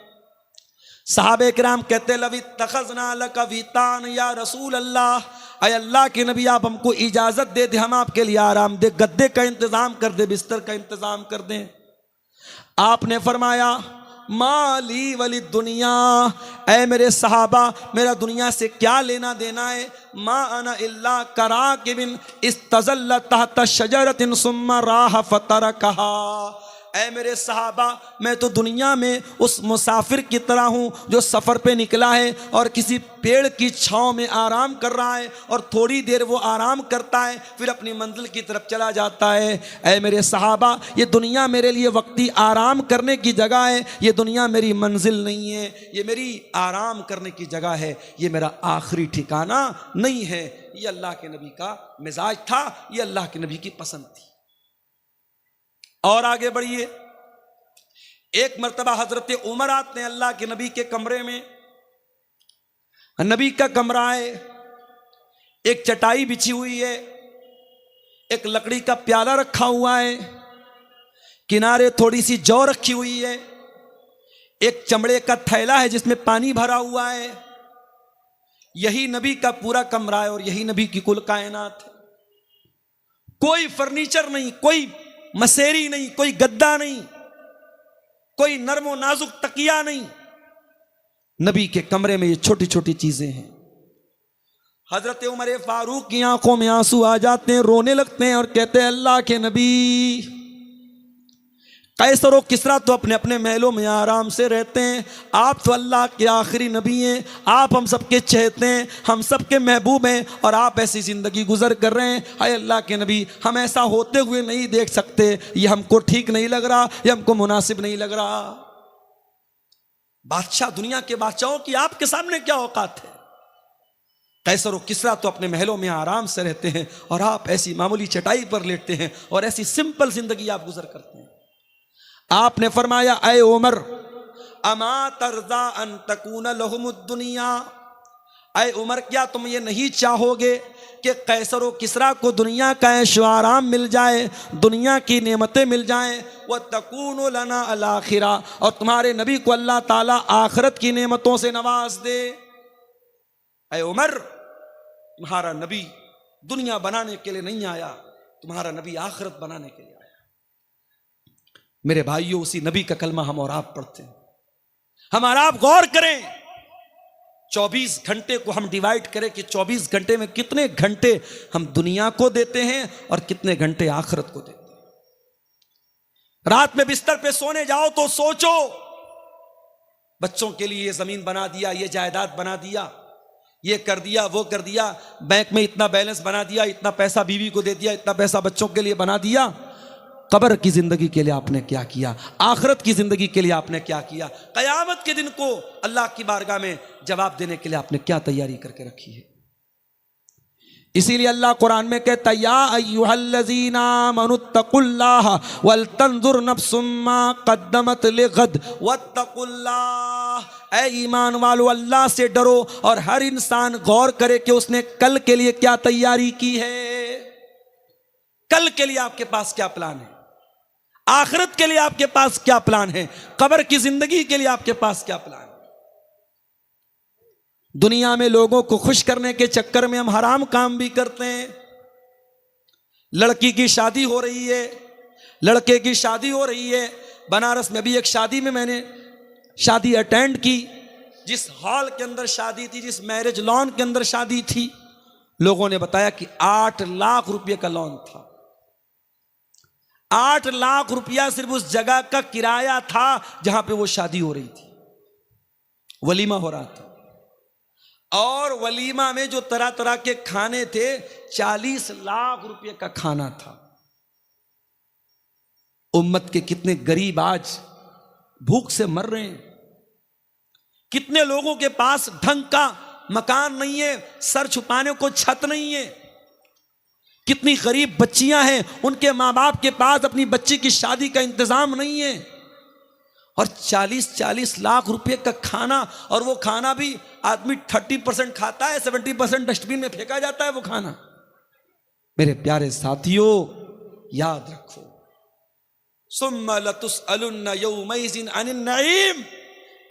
सहाबे किराम कहते लवी तखजना लका वीतान या रसूल अल्लाह, अय अल्लाह के नबी आप हमको इजाजत दे दे, हम आपके लिए आराम दे, गद्दे का इंतजाम कर दे, बिस्तर का इंतजाम कर दें। आपने फरमाया माली वली दुनिया, ऐ मेरे सहाबा मेरा दुनिया से क्या लेना देना है। मा अना इल्ला कराकिबिन इस्तज़ल्ल तहत शजरतिन सुम्मा राह फतरकहा, ऐ मेरे सहाबा मैं तो दुनिया में उस मुसाफिर की तरह हूँ जो सफ़र पे निकला है और किसी पेड़ की छाँव में आराम कर रहा है और थोड़ी देर वो आराम करता है फिर अपनी मंजिल की तरफ चला जाता है। ऐ मेरे सहाबा ये दुनिया मेरे लिए वक्ती आराम करने की जगह है, ये दुनिया मेरी मंजिल नहीं है, ये मेरी आराम करने की जगह है, ये मेरा आखिरी ठिकाना नहीं है। ये अल्लाह के नबी का मिजाज था, ये अल्लाह के नबी की पसंद थी। और आगे बढ़िए, एक मर्तबा हजरत उमर आते हैं अल्लाह के नबी के कमरे में। नबी का कमरा है, एक चटाई बिछी हुई है, एक लकड़ी का प्याला रखा हुआ है, किनारे थोड़ी सी जौ रखी हुई है, एक चमड़े का थैला है जिसमें पानी भरा हुआ है। यही नबी का पूरा कमरा है और यही नबी की कुल कायनात है। कोई फर्नीचर नहीं, कोई मसेरी नहीं, कोई गद्दा नहीं, कोई नरमो नाजुक तकिया नहीं। नबी के कमरे में ये छोटी छोटी चीजें हैं। हजरत उमर फारूक की आंखों में आंसू आ जाते हैं, रोने लगते हैं और कहते हैं अल्लाह के नबी, कैसर और किसरा तो अपने अपने महलों में आराम से रहते हैं, आप तो अल्लाह के आखिरी नबी हैं, आप हम सबके चहेते हैं, हम सबके महबूब हैं और आप ऐसी ज़िंदगी गुजर कर रहे हैं। हाय अल्लाह के नबी, हम ऐसा होते हुए नहीं देख सकते, ये हमको ठीक नहीं लग रहा, ये हमको मुनासिब नहीं लग रहा। बादशाह, दुनिया के बादशाहों की आपके सामने क्या औकात है। कैसर और किसरा तो अपने महलों में आराम से रहते हैं और आप ऐसी मामूली चटाई पर लेटते हैं और ऐसी सिंपल जिंदगी आप गुजर करते हैं। आपने फरमाया ऐ उमर अमा तरजा अन तकून लहुमुद दुनिया, ऐ उमर क्या तुम ये नहीं चाहोगे कि कैसर और किसरा को दुनिया का ऐशो आराम मिल जाए, दुनिया की नेमतें मिल जाएं, व तकून लना अल आखिरा, और तुम्हारे नबी को अल्लाह ताला आखिरत की नेमतों से नवाज दे। ऐ उमर, तुम्हारा नबी दुनिया बनाने के लिए नहीं आया, तुम्हारा नबी आखिरत बनाने के लिए आया। मेरे भाइयों, उसी नबी का कलमा हम और आप पढ़ते हैं। हम और आप गौर करें, 24 घंटे को हम डिवाइड करें कि 24 घंटे में कितने घंटे हम दुनिया को देते हैं और कितने घंटे आखिरत को देते हैं। रात में बिस्तर पे सोने जाओ तो सोचो, बच्चों के लिए ये जमीन बना दिया, ये जायदाद बना दिया, ये कर दिया, वो कर दिया, बैंक में इतना बैलेंस बना दिया, इतना पैसा बीवी को दे दिया, इतना पैसा बच्चों के लिए बना दिया। कब्र की जिंदगी के लिए आपने क्या किया, आखिरत की जिंदगी के लिए आपने क्या किया, कयामत के दिन को अल्लाह की बारगाह में जवाब देने के लिए आपने क्या तैयारी करके रखी है। इसीलिए अल्लाह कुरान में कहता या अय्युहल्लज़ीना आमनुत्तकुल्लाह वल तंजुर नफ्सुम मा क़द्दमत लिग़द वत्तकुल्लाह, ऐ ईमान वालो अल्लाह से डरो और हर इंसान गौर करे कि उसने कल के लिए क्या तैयारी की है। कल के लिए आपके पास क्या प्लान है, आखिरत के लिए आपके पास क्या प्लान है, कब्र की जिंदगी के लिए आपके पास क्या प्लान है। दुनिया में लोगों को खुश करने के चक्कर में हम हराम काम भी करते हैं। लड़की की शादी हो रही है, लड़के की शादी हो रही है। बनारस में भी एक शादी में मैंने शादी अटेंड की। जिस हॉल के अंदर शादी थी, जिस मैरिज लॉन के अंदर शादी थी, लोगों ने बताया कि 8 लाख रुपए का लॉन था। 8 लाख रुपया सिर्फ उस जगह का किराया था जहां पे वो शादी हो रही थी। वलीमा हो रहा था और वलीमा में जो तरह तरह के खाने थे, 40 लाख रुपए का खाना था। उम्मत के कितने गरीब आज भूख से मर रहे हैं। कितने लोगों के पास ढंग का मकान नहीं है, सर छुपाने को छत नहीं है। कितनी गरीब बच्चियां हैं, उनके मां बाप के पास अपनी बच्ची की शादी का इंतजाम नहीं है। और 40-40 लाख रुपए का खाना, और वो खाना भी आदमी 30% खाता है, 70% डस्टबिन में फेंका जाता है वो खाना। मेरे प्यारे साथियों, याद रखो, सुम्मा लतुसअलुन्ना यौमइज़िन अनिन नईम।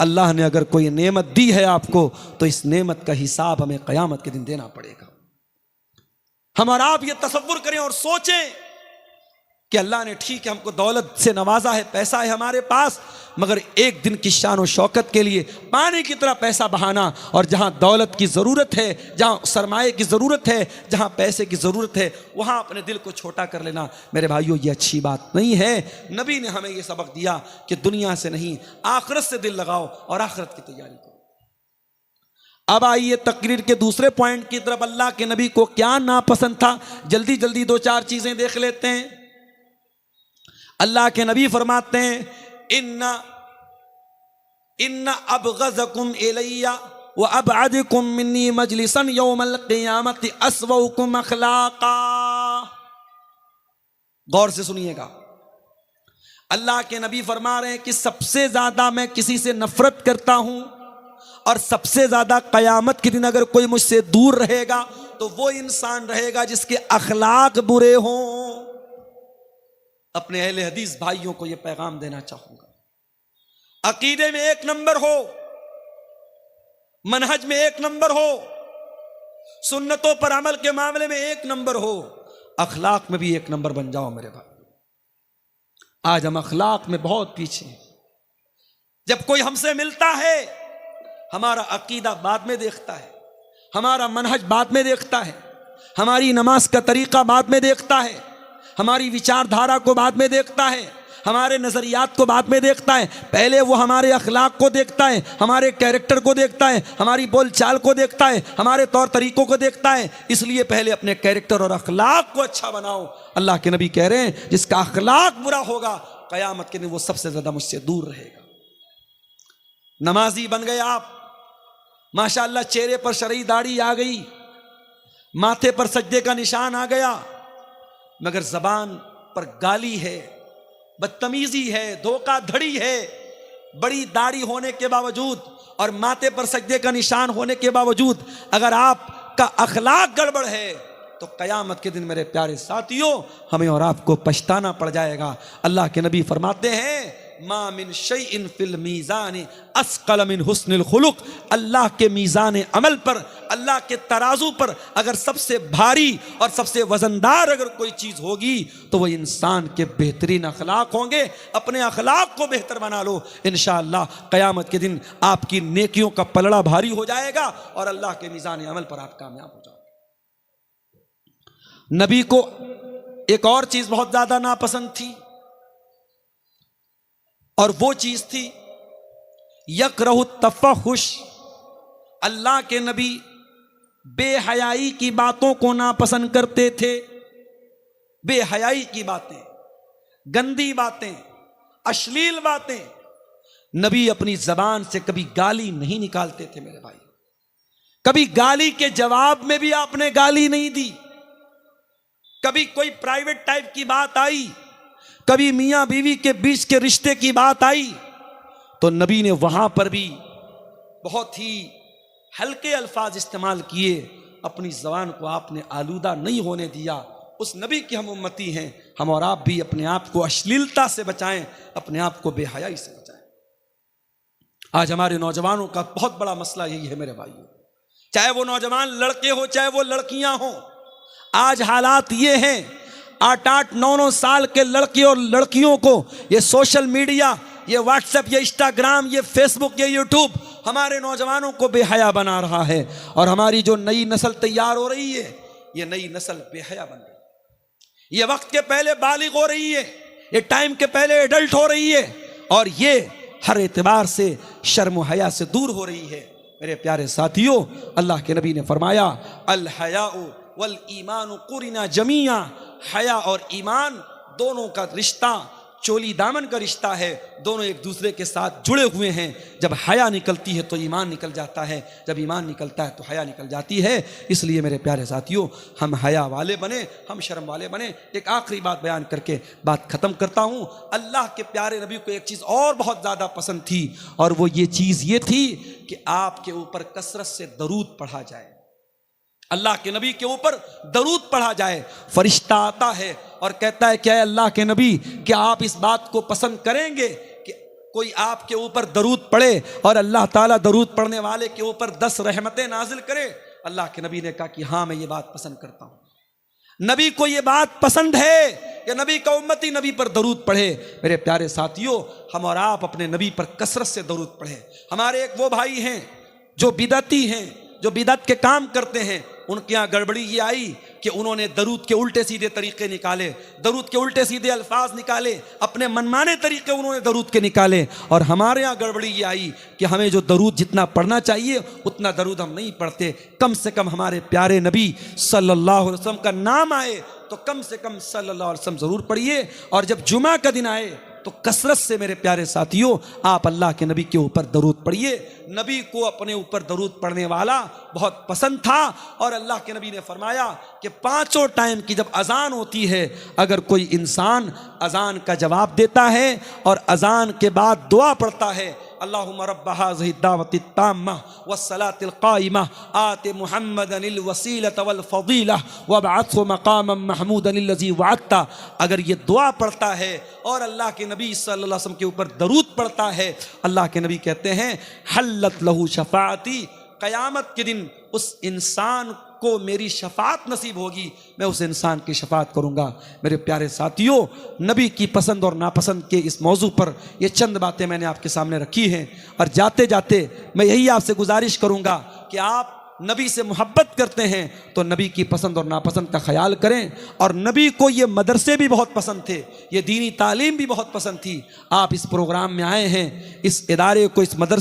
अल्लाह ने अगर कोई नेमत दी है आपको, तो इस नेमत का हिसाब हमें क़यामत के दिन देना पड़ेगा। हम और आप ये तसव्वुर करें और सोचें कि अल्लाह ने ठीक है हमको दौलत से नवाजा है, पैसा है हमारे पास, मगर एक दिन की शान और शौकत के लिए पानी की तरह पैसा बहाना, और जहां दौलत की ज़रूरत है, जहां सरमाए की ज़रूरत है, जहां पैसे की ज़रूरत है, वहां अपने दिल को छोटा कर लेना, मेरे भाइयों, ये अच्छी बात नहीं है। नबी ने हमें ये सबक दिया कि दुनिया से नहीं, आखिरत से दिल लगाओ और आखिरत की तैयारी करो। अब आइए तकरीर के दूसरे पॉइंट की तरफ। अल्लाह के नबी को क्या नापसंद था, जल्दी जल्दी 2-4 चीजें देख लेते हैं। अल्लाह के नबी फरमाते हैं, इन्ना अबग़ज़कुम इलैया व अबअदकुम मिन्नी मजलिसन यौमल क़ियामति अस्वउकुम अख़लाक़ा। गौर से सुनिएगा, अल्लाह के नबी फरमा रहे हैं कि सबसे ज्यादा मैं किसी से नफरत करता हूं, और सबसे ज्यादा क़यामत के दिन अगर कोई मुझसे दूर रहेगा तो वो इंसान रहेगा जिसके अखलाक बुरे हों। अपने अहले हदीस भाइयों को यह पैगाम देना चाहूंगा, अकीदे में 1 नंबर हो, मनहज में 1 नंबर हो, सुन्नतों पर अमल के मामले में 1 नंबर हो, अखलाक में भी 1 नंबर बन जाओ मेरे भाई। आज हम अखलाक में बहुत पीछे हैं। जब कोई हमसे मिलता है, हमारा अकीदा बाद में देखता है, हमारा मनहज बाद में देखता है, हमारी नमाज का तरीका बाद में देखता है, हमारी विचारधारा को बाद में देखता है, हमारे नजरियात को बाद में देखता है। पहले वो हमारे अखलाक को देखता है, हमारे कैरेक्टर को देखता है, हमारी बोलचाल को देखता है, हमारे तौर तरीकों को देखता है। इसलिए पहले अपने कैरेक्टर और अखलाक को अच्छा बनाओ। अल्लाह के नबी कह रहे हैं, जिसका अखलाक बुरा होगा, क़यामत के दिन वो सबसे ज्यादा मुझसे दूर रहेगा। नमाजी बन गए आप, माशाअल्लाह, चेहरे पर शरई दाढ़ी आ गई, माथे पर सज्दे का निशान आ गया, मगर जबान पर गाली है, बदतमीजी है, धोखाधड़ी है। बड़ी दाढ़ी होने के बावजूद और माथे पर सज्दे का निशान होने के बावजूद अगर आपका अखलाक गड़बड़ है, तो क़यामत के दिन मेरे प्यारे साथियों, हमें और आपको पछताना पड़ जाएगा। अल्लाह के नबी फरमाते हैं, मा मिन शैइन फिल मीज़ान अस्क़ल मिन हुस्निल खुलुक़। अल्लाह के मीज़ान अमल पर, अल्लाह के तराजू पर अगर सबसे भारी और सबसे वजनदार अगर कोई चीज़ होगी तो वह इंसान के बेहतरीन अखलाक होंगे। अपने अखलाक को बेहतर बना लो, इंशाअल्लाह क़यामत के दिन आपकी नेकियों का पलड़ा भारी हो जाएगा और अल्लाह के मीज़ान अमल पर आप कामयाब हो जाओगे। नबी को एक और चीज़ बहुत ज़्यादा नापसंद थी, और वो चीज थी यकरहु तफहुश। अल्लाह के नबी बेहयाई की बातों को नापसंद करते थे। बेहयाई की बातें, गंदी बातें, अश्लील बातें, नबी अपनी जबान से कभी गाली नहीं निकालते थे मेरे भाई। कभी गाली के जवाब में भी आपने गाली नहीं दी। कभी कोई प्राइवेट टाइप की बात आई, कभी मियां बीवी के बीच के रिश्ते की बात आई, तो नबी ने वहां पर भी बहुत ही हल्के अल्फाज इस्तेमाल किए। अपनी ज़बान को आपने आलूदा नहीं होने दिया। उस नबी की हम उम्मती हैं, हम और आप भी अपने आप को अश्लीलता से बचाएं, अपने आप को बेहयाई से बचाएं। आज हमारे नौजवानों का बहुत बड़ा मसला यही है मेरे भाइयों। चाहे वो नौजवान लड़के हो चाहे वो लड़कियां हो। आज हालात ये हैं, 8-8, 9-9 साल के लड़के और लड़कियों को ये सोशल मीडिया, ये व्हाट्सएप, ये इंस्टाग्राम, ये फेसबुक, ये यूट्यूब हमारे नौजवानों को बेहया बना रहा है। और हमारी जो नई नस्ल तैयार हो रही है, ये नई नस्ल बेहया बन रही है। ये वक्त के पहले बालिग हो रही है, ये टाइम के पहले एडल्ट हो रही है, और ये हर एतबार से शर्म हया से दूर हो रही है। मेरे प्यारे साथियों, अल्लाह के नबी ने फरमाया, अल हयाउ वल ईमान कुरिना जमिया, हया और ईमान दोनों का रिश्ता चोली दामन का रिश्ता है, दोनों एक दूसरे के साथ जुड़े हुए हैं। जब हया निकलती है तो ईमान निकल जाता है, जब ईमान निकलता है तो हया निकल जाती है। इसलिए मेरे प्यारे साथियों, हम हया वाले बने, हम शर्म वाले बने। एक आखिरी बात बयान करके बात ख़त्म करता हूँ। अल्लाह के प्यारे नबी को एक चीज़ और बहुत ज़्यादा पसंद थी, और वो ये चीज़ ये थी कि आपके ऊपर कसरत से दरूद पढ़ा जाए, अल्लाह के नबी के ऊपर दरूद पढ़ा जाए। फरिश्ता आता है और कहता है, क्या अल्लाह के नबी, क्या आप इस बात को पसंद करेंगे कि कोई आपके ऊपर दरूद पढ़े और अल्लाह ताला दरूद पढ़ने वाले के ऊपर 10 रहमतें नाजिल करे? अल्लाह के नबी ने कहा कि हाँ, मैं ये बात पसंद करता हूँ। नबी को ये बात पसंद है कि नबी का उम्मती नबी पर दरूद पढ़े। मेरे प्यारे साथियों, हम और आप अपने नबी पर कसरत से दरूद पढ़े। हमारे एक वो भाई हैं जो बिदअती हैं, जो बिदअत के काम करते हैं, उनके यहाँ गड़बड़ी ये आई कि उन्होंने दरूद के उल्टे सीधे तरीके निकाले, दरूद के उल्टे सीधे अल्फाज निकाले, अपने मनमाने तरीके उन्होंने दरूद के निकाले। और हमारे यहाँ गड़बड़ी ये आई कि हमें जो दरूद जितना पढ़ना चाहिए उतना दरूद हम नहीं पढ़ते। कम से कम हमारे प्यारे नबी सल्लल्लाहु अलैहि वसल्लम का नाम आए तो कम से कम सल्लल्लाहु अलैहि वसल्लम ज़रूर पढ़िए। और जब जुमा का दिन आए तो कसरत से मेरे प्यारे साथियों आप अल्लाह के नबी के ऊपर दरूद पढ़िए। नबी को अपने ऊपर दरूद पढ़ने वाला बहुत पसंद था। और अल्लाह के नबी ने फरमाया कि 5 टाइम की जब अजान होती है, अगर कोई इंसान अजान का जवाब देता है और अजान के बाद दुआ पढ़ता है, अल्लाहुम्मा रब्ब हाज़िहि दावति ताम्मा वस्सलातिल काइमा आति मुहम्मदनिल वसीलत वल फजीला वबअथहु मकामम महमूदन लज़ी वअदता, अगर ये दुआ पढ़ता है और अल्लाह के नबी सल्लल्लाहु अलैहि वसल्लम के ऊपर दरूद पढ़ता है, अल्लाह के नबी कहते हैं हल्लत लहू शफाअती, क़यामत के दिन उस इंसान को मेरी शफात नसीब होगी, मैं उस इंसान की शफात करूंगा। मेरे प्यारे साथियों, नबी की पसंद और नापसंद के इस मौजू पर ये चंद बातें मैंने आपके सामने रखी हैं। और जाते जाते मैं यही आपसे गुजारिश करूंगा कि आप नबी से मोहब्बत करते हैं तो नबी की पसंद और नापसंद का ख्याल करें। और नबी को ये मदरसे भी बहुत पसंद थे, ये दीनी तालीम भी बहुत पसंद थी। आप इस प्रोग्राम में आए हैं, इस इदारे को, इस मदरसे